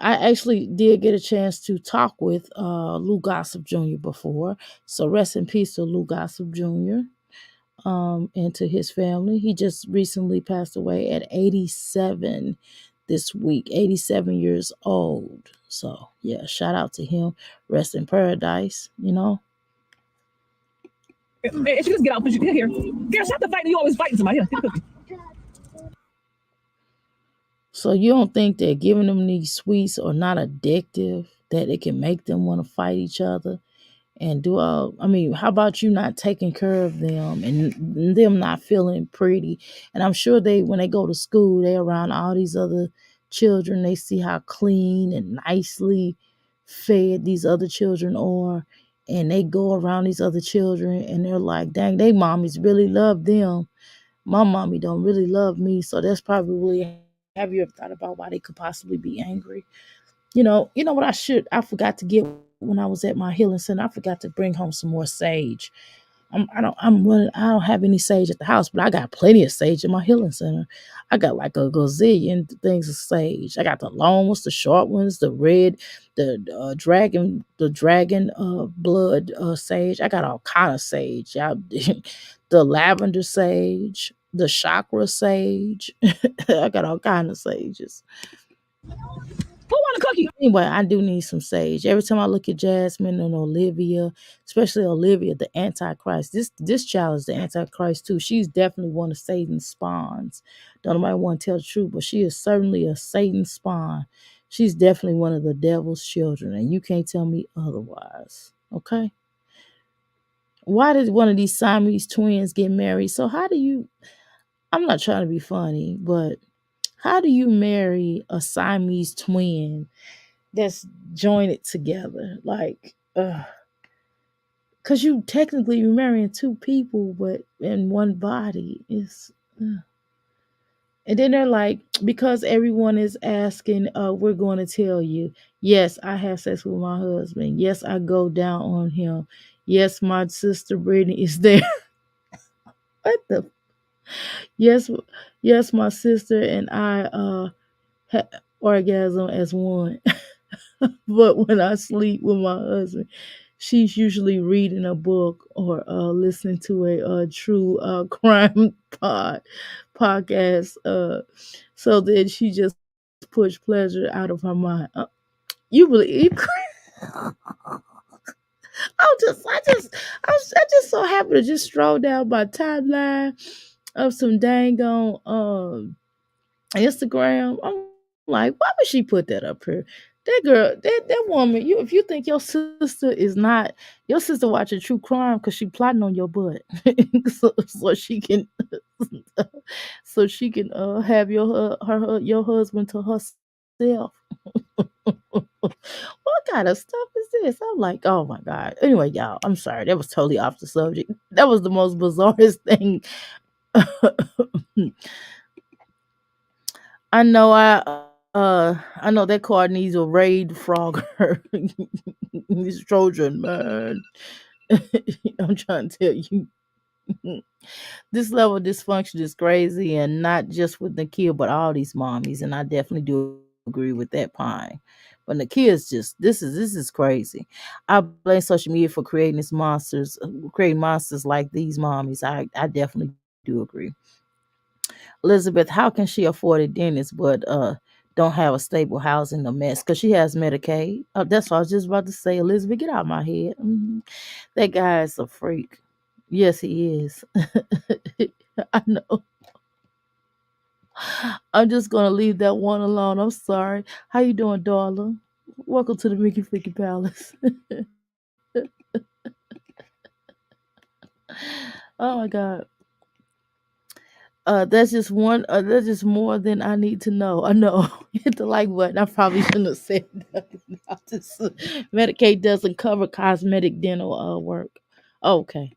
actually did get a chance to talk with Lou Gossip Jr. before. So rest in peace to Lou Gossip Jr. And to his family. He just recently passed away at 87 this week, 87 years old. So yeah, shout out to him. Rest in paradise, Hey, she just get out. Here. Here, stop the fighting. You always fighting somebody. Here, get the cookie. So you don't think that giving them these sweets are not addictive, that it can make them want to fight each other and do all? I mean, how about you not taking care of them and them not feeling pretty? And I'm sure when they go to school, they around all these other children. They see how clean and nicely fed these other children are. And they go around these other children and they're like, dang, they mommies really love them. My mommy don't really love me. So that's probably, have you ever thought about why they could possibly be angry? You know what I forgot to get when I was at my healing center. I forgot to bring home some more sage. I don't have any sage at the house, but I got plenty of sage in my healing center. I got like a gazillion things of sage. I got the long ones, the short ones, the red, the dragon blood sage. I got all kind of sage. The lavender sage, the chakra sage. I got all kind of sages. Who want a cookie? Anyway, I do need some sage. Every time I look at Jasmine and Olivia, especially Olivia, the Antichrist, this child is the Antichrist too. She's definitely one of Satan's spawns. Don't nobody want to tell the truth, but she is certainly a Satan spawn. She's definitely one of the devil's children, and you can't tell me otherwise. Okay? Why did one of these Siamese twins get married? So how do you, I'm not trying to be funny, but how do you marry a Siamese twin that's joined together? Like, because you technically you're marrying two people, but in one body. And then they're like, because everyone is asking, we're going to tell you, yes, I have sex with my husband. Yes, I go down on him. Yes, my sister Brittany is there. What the? Yes, yes, my sister and I orgasm as one. But when I sleep with my husband, she's usually reading a book or listening to a true crime podcast. So that she just push pleasure out of her mind. You believe? I just so happy to just stroll down my timeline of some dang on Instagram. I'm like, why would she put that up here? That girl, that woman, if you think your sister is not your sister watching true crime because she plotting on your butt, so she can have your husband to herself. What kind of stuff is this? I'm like, oh my God. Anyway, y'all, I'm sorry. That was totally off the subject. That was the most bizarrest thing. I know I know that card needs a raid frogger. This Trojan man. I'm trying to tell you. This level of dysfunction is crazy, and not just with Nakia, but all these mommies. And I definitely do agree with that pine. But Nakia's just this is crazy. I blame social media for creating monsters like these mommies. I definitely do agree. Elizabeth, how can she afford a dentist but don't have a stable housing? A mess because she has Medicaid. That's what I was just about to say. Elizabeth, get out of my head. That guy is a freak. Yes, he is. I know. I'm just gonna leave that one alone. I'm sorry. How you doing, darling? Welcome to the Mickey Flicky Palace. Oh my God. That's just one. That's just more than I need to know. I know. Hit the like button. I probably shouldn't have said that. Medicaid doesn't cover cosmetic dental work. Okay.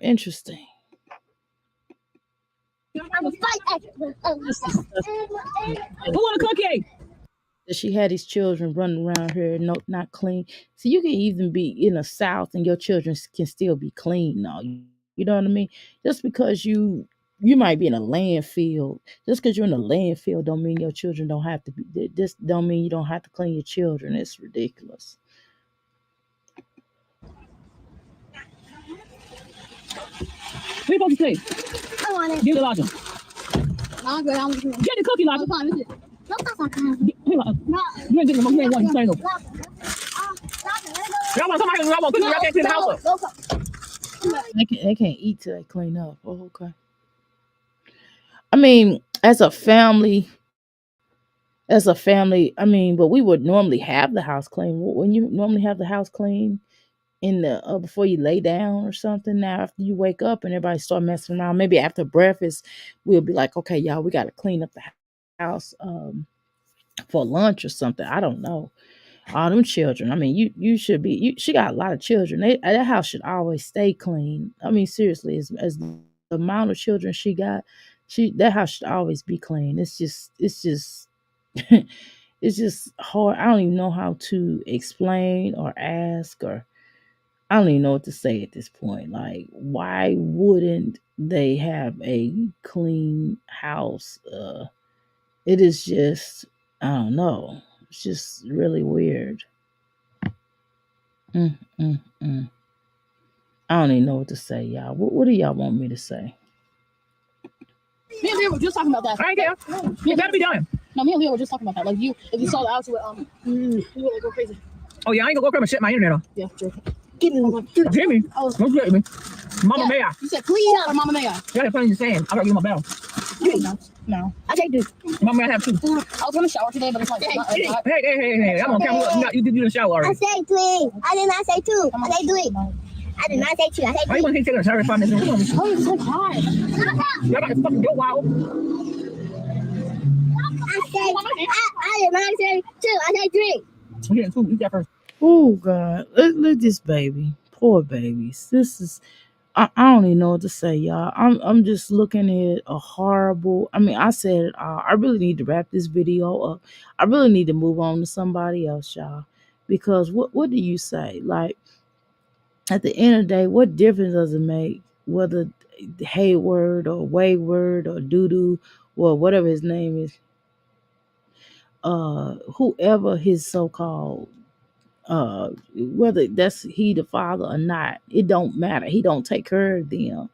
Interesting. Who want a cookie? She had these children running around here, not clean. So you can even be in the South and your children can still be clean now. You know what I mean? Just because you might be in a landfill, just because you're in a landfill don't mean your children don't have to be. This don't mean you don't have to clean your children. It's ridiculous. What are you supposed to say? I want it. Give the lodger. I'm good. I'm good. Get the cookie, lodger. No, You no. ain't getting no one. Say no. Y'all want somebody? Y'all want cookie? Y'all can't clean the house up. They can't eat till they clean up. Oh, okay. I mean, as a family, I mean, but we would normally have the house clean. When you normally have the house clean in the before you lay down or something. Now, after you wake up and everybody start messing around, maybe after breakfast, we'll be like, okay, y'all, we got to clean up the house for lunch or something. I don't know. All them children. I mean, you should be. She got a lot of children. That house should always stay clean. I mean, seriously, as the amount of children she got, that house should always be clean. It's just it's just hard. I don't even know how to explain or ask, or I don't even know what to say at this point. Like, why wouldn't they have a clean house? It is just, I don't know. It's just really weird. I don't even know what to say, y'all. What do y'all want me to say? Me and Leah were just talking about that. I ain't care. You better be done. No, me and Leah were just talking about that. Like, if you saw the house, you would like go crazy. Oh yeah, I ain't gonna go grab and shut my internet off. Yeah, true. Give me one. Hear me? Don't get me. Mama Mia. You said please or Mama Mia? You're playing the sand. I gotta get my bell. You No. I take 3. My man have 2. I was in the shower today, but it's like, Hey. I'm on camera. You did the shower I already. said 3. I did not say 2. I said 3. I did not say 2. I said Why you 3. want to take a shower in 5 minutes? Oh, it's so hard. Y'all about to fucking go wild. I did not say 2. I said 3. I'm getting 2. Eat that first. Oh God, look at this baby. Poor babies. This is I don't even know what to say, y'all. I'm just looking at a horrible. I mean, I said it all. I really need to wrap this video up. I really need to move on to somebody else, y'all. Because what do you say? Like at the end of the day, what difference does it make whether Hayward or Wayward or Doodoo or whatever his name is, whoever his so-called whether that's he the father or not, it don't matter. He don't take care of them.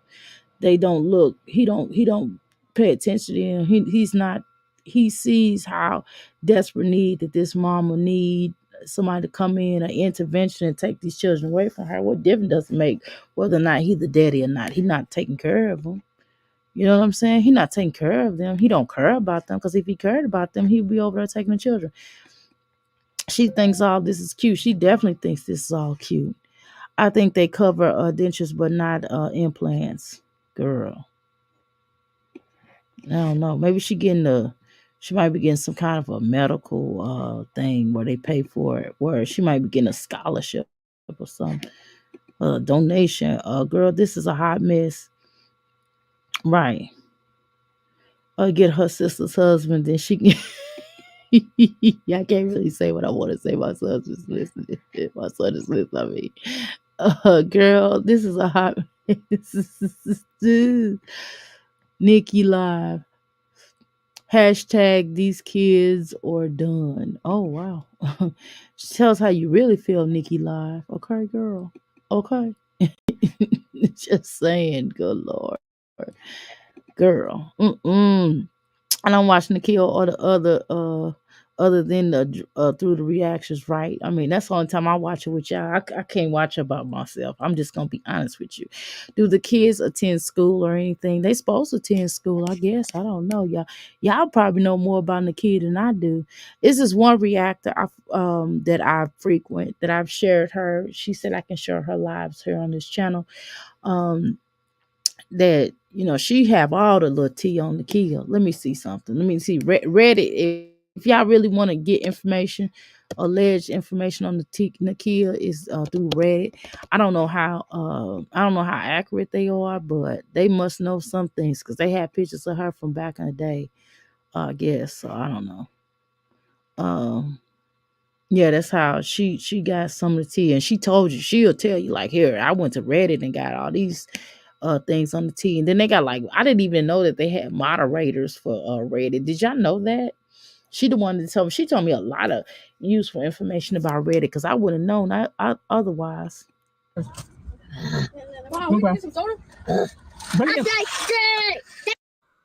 They don't look. He don't pay attention to them. He's not. He sees how desperate need that this mama need somebody to come in, an intervention, and take these children away from her. What difference does it make whether or not he's the daddy or not? He's not taking care of them. You know what I'm saying? He not taking care of them. He don't care about them, because if he cared about them, he'd be over there taking the children. She thinks all this is cute. She definitely thinks this is all cute. I think they cover dentures, but not implants. Girl, I don't know. Maybe she might be getting some kind of a medical thing where they pay for it, where she might be getting a scholarship or some donation. Girl, this is a hot mess. Right. Get her sister's husband, then she can. Yeah, I can't really say what I want to say. My son's just listening. My son is listening. Girl, this is a hot. Nikki live. Hashtag these kids are done. Oh wow. Tell us how you really feel, Nikki live. Okay, girl. Okay. Just saying. Good Lord, girl. And I'm watching the kill or the other than the through the reactions, right? I mean, that's the only time I watch it with y'all. I can't watch it about myself. I'm just gonna be honest with you. Do the kids attend school or anything? They supposed to attend school, I guess. I don't know, y'all. Y'all probably know more about the kid than I do. This is one reactor that I frequent, that I've shared her. She said I can share her lives here on this channel. That she have all the little tea on the kill. Let me see something. Let me see Reddit. If y'all really want to get information, alleged information on the Nakia is through Reddit. I don't know how accurate they are, but they must know some things because they have pictures of her from back in the day. I guess so. I don't know. Yeah, that's how she got some of the tea, and she told you she'll tell you like, here, I went to Reddit and got all these things on the tea, and then they got like, I didn't even know that they had moderators for Reddit. Did y'all know that? She the one that told me. She told me a lot of useful information about Reddit because I wouldn't have known otherwise.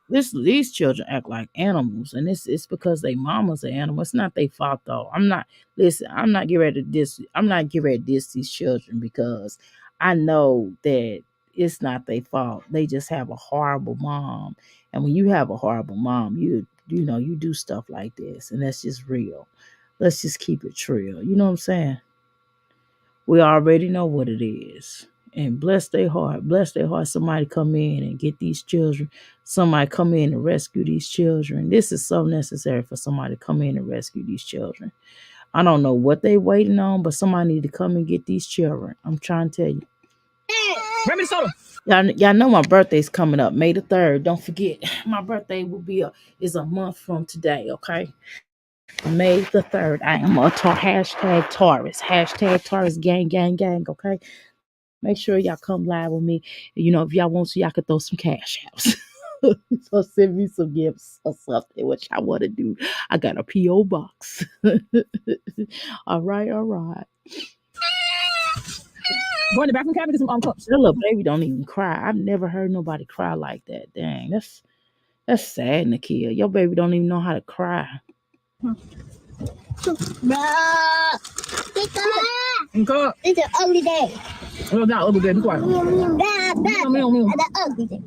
These children act like animals, and it's because they mamas are animals. It's not their fault though. I'm not getting ready to diss. I'm not getting ready to diss these children because I know that it's not their fault. They just have a horrible mom, and when you have a horrible mom, you do stuff like this, and that's just real. Let's just keep it real. You know what I'm saying? We already know what it is. And bless their heart. Somebody come in and get these children. Somebody come in and rescue these children. This is so necessary for somebody to come in and rescue these children. I don't know what they waiting on, but somebody need to come and get these children. I'm trying to tell you. Bring me soda. Y'all know my birthday's coming up, May the 3rd. Don't forget, my birthday is a month from today, okay? May the 3rd. I am a hashtag Taurus. Hashtag Taurus gang, okay? Make sure y'all come live with me. If y'all want to, y'all can throw some cash outs. So send me some gifts or something, which I want to do. I got a P.O. box. All right. Go in the bathroom cabinet, get some cups. That little baby don't even cry. I've never heard nobody cry like that. Dang, that's sad, Nakia. Your baby don't even know how to cry. Nika, it's an ugly day. Well, not ugly day. Be quiet. That's an ugly day.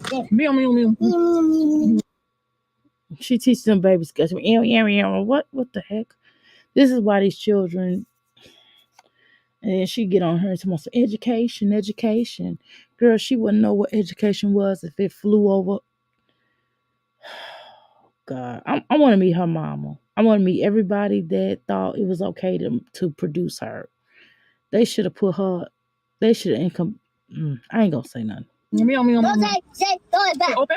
She teaches them babies, what the heck? This is why these children, and then she get on her and talk education, education. Girl, she wouldn't know what education was if it flew over. God, I want to meet her mama. I want to meet everybody that thought it was okay to produce her. They should have put her. They should have income. I ain't gonna say nothing. Meow, meow, Don't meow. say, throw it back. Open.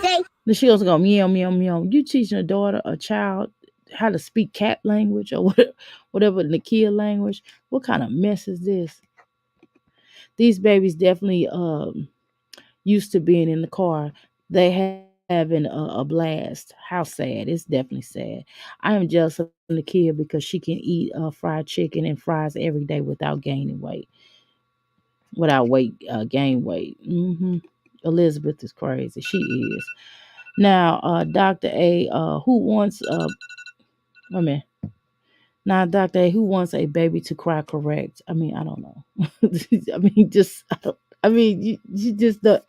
Say. Then she also go meow meow meow. You teaching a child how to speak cat language or whatever Nakia language. What kind of mess is this? These babies definitely used to being in the car. They having a blast. How sad. It's definitely sad. I am jealous of Nakia because she can eat fried chicken and fries every day without gaining weight. Without gain weight. Elizabeth is crazy. She is. Now, Dr. A, who wants wait a minute. Now, Dr. A, who wants a baby to cry correct? I mean, I don't know. I mean, you just, I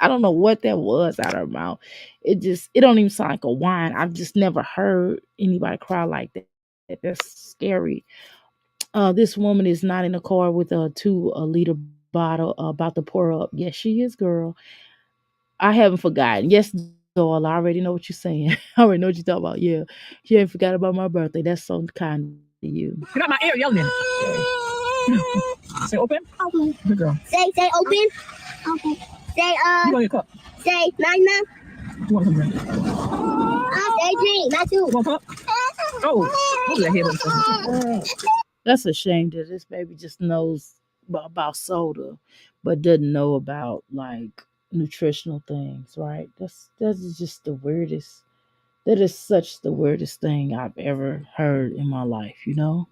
don't know what that was out of her mouth. It don't even sound like a whine. I've just never heard anybody cry like that. That's scary. This woman is not in a car with a 2 liter bottle about to pour up. Yes, she is, girl. I haven't forgotten. Yes, doll, I already know what you're saying. I already know what you're talking about. Yeah. You ain't forgot about my birthday. That's so kind of you. Get out my ear yelling at me. Say open. Open. Good girl. Say open. Okay. Say You want your cup? Say nine. You want some drink? Say drink. Not too. You want a cup? Oh, look at that head. That's a shame that this baby just knows about soda, but doesn't know about like nutritional things, right? That is just the weirdest. That is such the weirdest thing I've ever heard in my life, you know?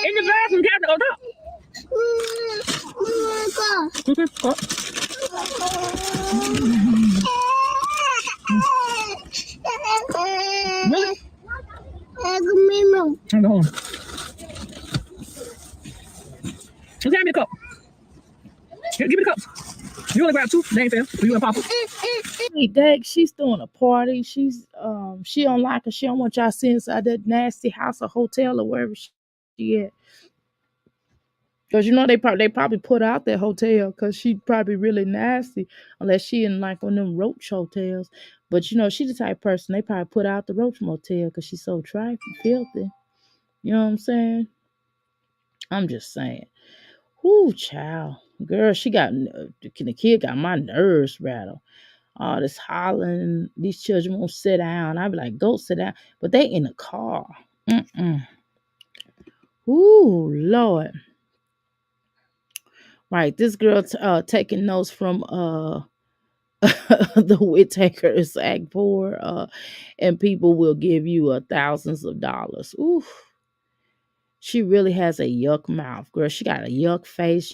In the bathroom, get out. Really? I'm going home. Just hand me a cup. Give me the cup. You only grab 2? They ain't fair. You and Papa. Hey, Dag, she's throwing a party. She don't like her. She don't want y'all see inside that nasty house or hotel or wherever she at. Cause you know they probably put out that hotel because she probably really nasty unless she in like one of them roach hotels. But you know she the type of person they probably put out the roach motel because she's so trifling, filthy. You know what I'm saying? I'm just saying. Whoo, child, girl, the kid got my nerves rattled. All this hollering, these children won't sit down. I be like, go sit down, but they in the car. Ooh, Lord. Right, this girl taking notes from the Whitakers Act 4, and people will give you thousands of dollars. Oof, she really has a yuck mouth, girl. She got a yuck face,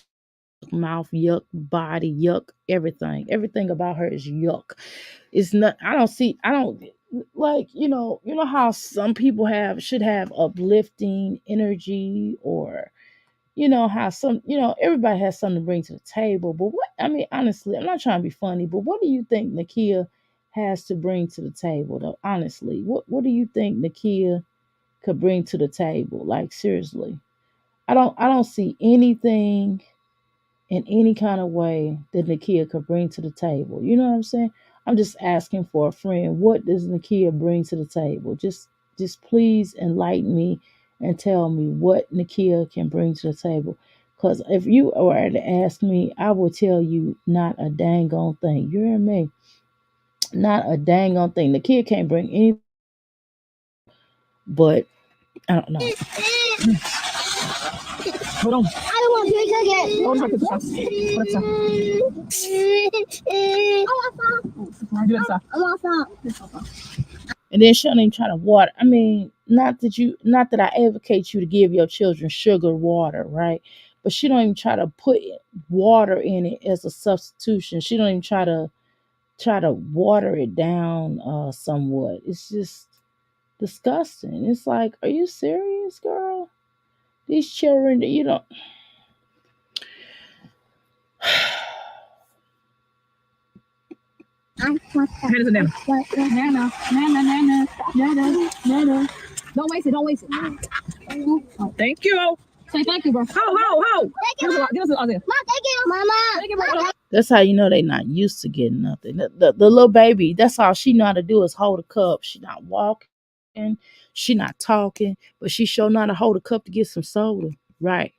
yuck mouth, yuck body, yuck everything. Everything about her is yuck. It's not. I don't like. You know how some people should have uplifting energy, or how everybody has something to bring to the table. But what I mean, honestly, I'm not trying to be funny, but what do you think Nakia has to bring to the table though? Honestly, what do you think Nakia could bring to the table? Like seriously. I don't see anything in any kind of way that Nakia could bring to the table. You know what I'm saying? I'm just asking for a friend. What does Nakia bring to the table? Just please enlighten me and tell me what Nakia can bring to the table. Because if you were to ask me, I will tell you not a dang on thing. You hear me? Not a dang on thing. Nakia can't bring anything, but I don't know. Hold on. I don't want to drink again. Hold on. Put this up. I want some. And then she don't even try to water. I mean, not that I advocate you to give your children sugar water, right? But she don't even try to put water in it as a substitution. She don't even try to water it down somewhat. It's just disgusting. It's like, are you serious, girl? These children, you. Hand us a nana. Nana, nana, nana, nana, nana. Don't waste it. Don't waste it. Thank you. Say thank you, bro. Ho. Thank you. Give us a Mom, thank you. Mama. Thank you, bro. That's how you know they not used to getting nothing. The little baby, that's all she know how to do is hold a cup. She not walking, she not talking, but she sure know how to hold a cup to get some soda. Right.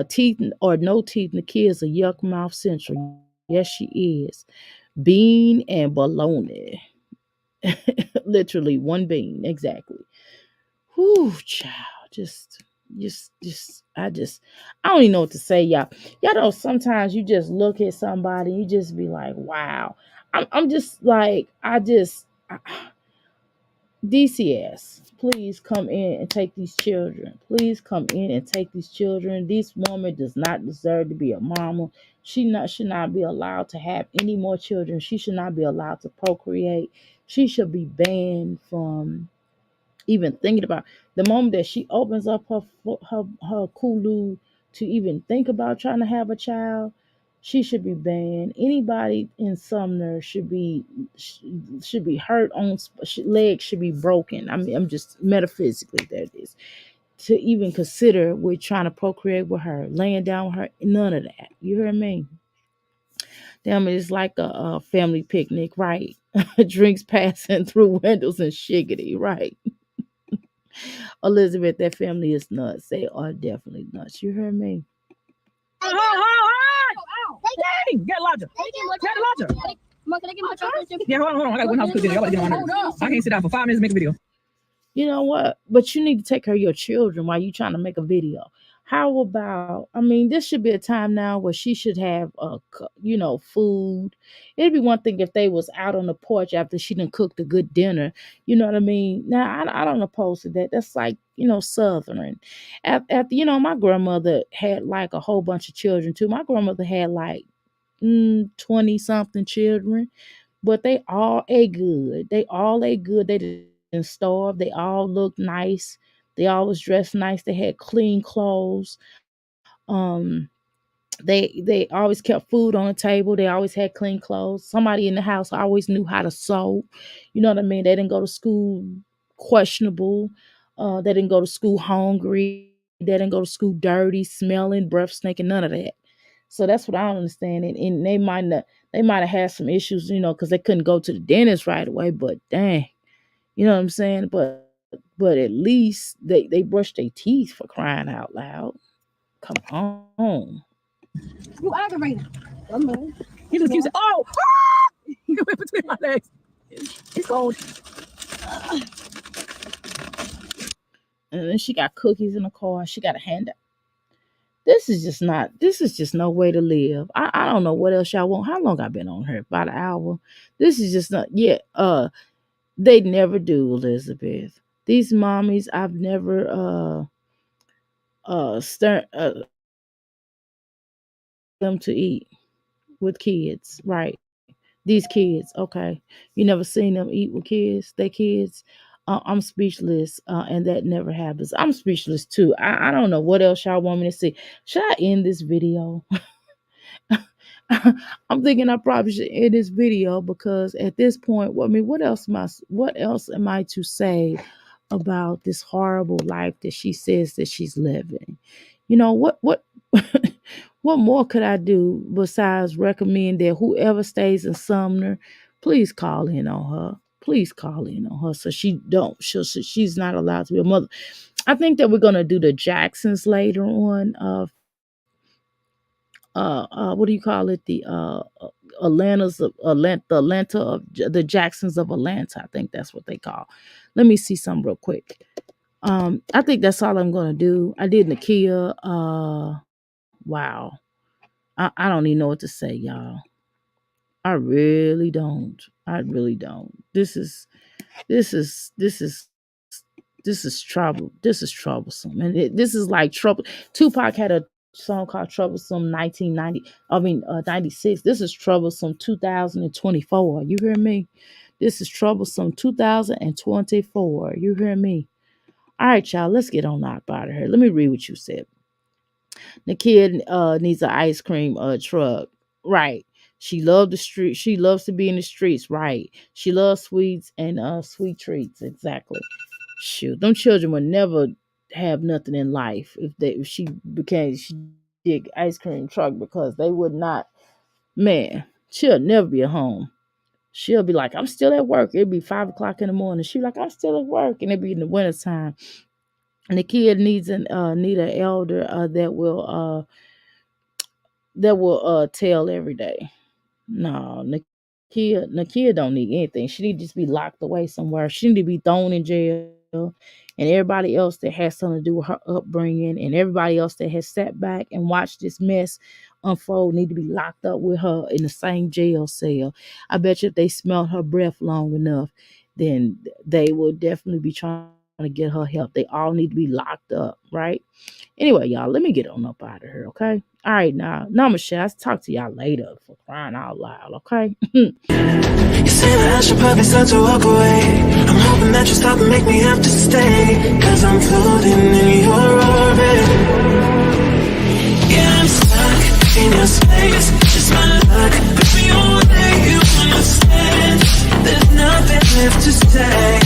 Teeth or no teeth in the kids are yuck mouth central. Yes, she is. Bean and bologna. Literally one bean. Exactly. Whew, child. I don't even know what to say, y'all. Y'all know sometimes you just look at somebody, you just be like, wow. I'm just like, DCS, please come in and take these children. Please come in and take these children. This woman does not deserve to be a mama. Should not be allowed to have any more children. She should not be allowed to procreate. She should be banned from even thinking about the moment that she opens up her kulu to even think about trying to have a child. She should be banned. Anybody in Sumner should be hurt on legs should be broken. I mean, I'm just metaphysically that is to even consider with trying to procreate with her, laying down with her. None of that. You hear me? Damn, it's like a family picnic, right? Drinks passing through windows and shiggity, right? Elizabeth, that family is nuts. They are definitely nuts. You heard me? Hey, get larger. Get larger. Mom, can I get my chocolate chip? Yeah, hold on. I got one house cooking. Y'all about to get on there. I can't sit down for 5 minutes and make a video. You know what? But you need to take care of your children while you trying to make a video. How about, I mean, this should be a time now where she should have, food. It'd be one thing if they was out on the porch after she done cooked a good dinner. You know what I mean? Now, I don't oppose to that. That's like, Southern. After, my grandmother had like a whole bunch of children too. My grandmother had like 20 something children, but they all ate good. They all ate good. They didn't starve. They all looked nice. They all was dressed nice. They had clean clothes. Um, they always kept food on the table. They always had clean clothes. Somebody in the house always knew how to sew. You know what I mean? They didn't go to school questionable. They didn't go to school hungry. They didn't go to school dirty, smelling, breath stinking, none of that. So that's what I don't understand. And they might have had some issues, because they couldn't go to the dentist right away. But dang, you know what I'm saying? But at least they brushed their teeth, for crying out loud. Come on. You aggravated. Come on. He just keeps saying, oh! He went between my legs. It's cold. And then she got cookies in the car. She got a handout. This is just no way to live. I don't know what else y'all want. How long I been on her? About an hour. This is just not, they never do, Elizabeth. These mommies, I've never them to eat with kids, right? These kids, okay. You never seen them eat with kids, they kids. I'm speechless, and that never happens. I'm speechless too. I don't know what else y'all want me to see. Should I end this video? I'm thinking I probably should end this video because at this point, what else am I to say about this horrible life that she says that she's living? What what more could I do besides recommend that whoever stays in Sumner, please call in on her. Please call in on her so she's not allowed to be a mother. I think that we're gonna do the Jacksons later on. What do you call it? The Atlanta of the Jacksons of Atlanta. I think that's what they call. Let me see some real quick. I think that's all I'm gonna do. I did Nakia. Wow. I don't even know what to say, y'all. I really don't. I really don't. This is trouble. This is troublesome, and this is like trouble. Tupac had a song called "Troublesome" 1990. 96. This is troublesome 2024. You hear me? This is troublesome 2024. You hear me? All right, y'all. Let's get on out of here. Let me read what you said. The kid needs an ice cream truck. Right. She loved the street. She loves to be in the streets, right? She loves sweets and sweet treats. Exactly. Shoot, them children would never have nothing in life if she did ice cream truck, because they would not. Man, she'll never be at home. She'll be like, I'm still at work. It'd be 5 o'clock in the morning. She'll be like, I'm still at work. And it'd be in the wintertime. And the kid need an elder that will tell every day. No, Nakia don't need anything. She need to just be locked away somewhere. She need to be thrown in jail. And everybody else that has something to do with her upbringing, and everybody else that has sat back and watched this mess unfold, need to be locked up with her in the same jail cell. I bet you if they smell her breath long enough, then they will definitely be trying to get her help. They all need to be locked up, right? Anyway, y'all, let me get on up out of here, okay? All right, now, Michelle, I'll talk to y'all later, for crying out loud, okay? You say that I should probably start to walk away. I'm hoping that you stop and make me have to stay, 'cause I'm floating in your orbit. Yeah, I'm stuck in your space. Just my luck, put me away. You understand? There's nothing left to say.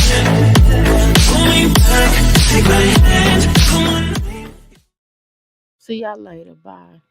Pull me back, take my hand, come on. See y'all later. Bye.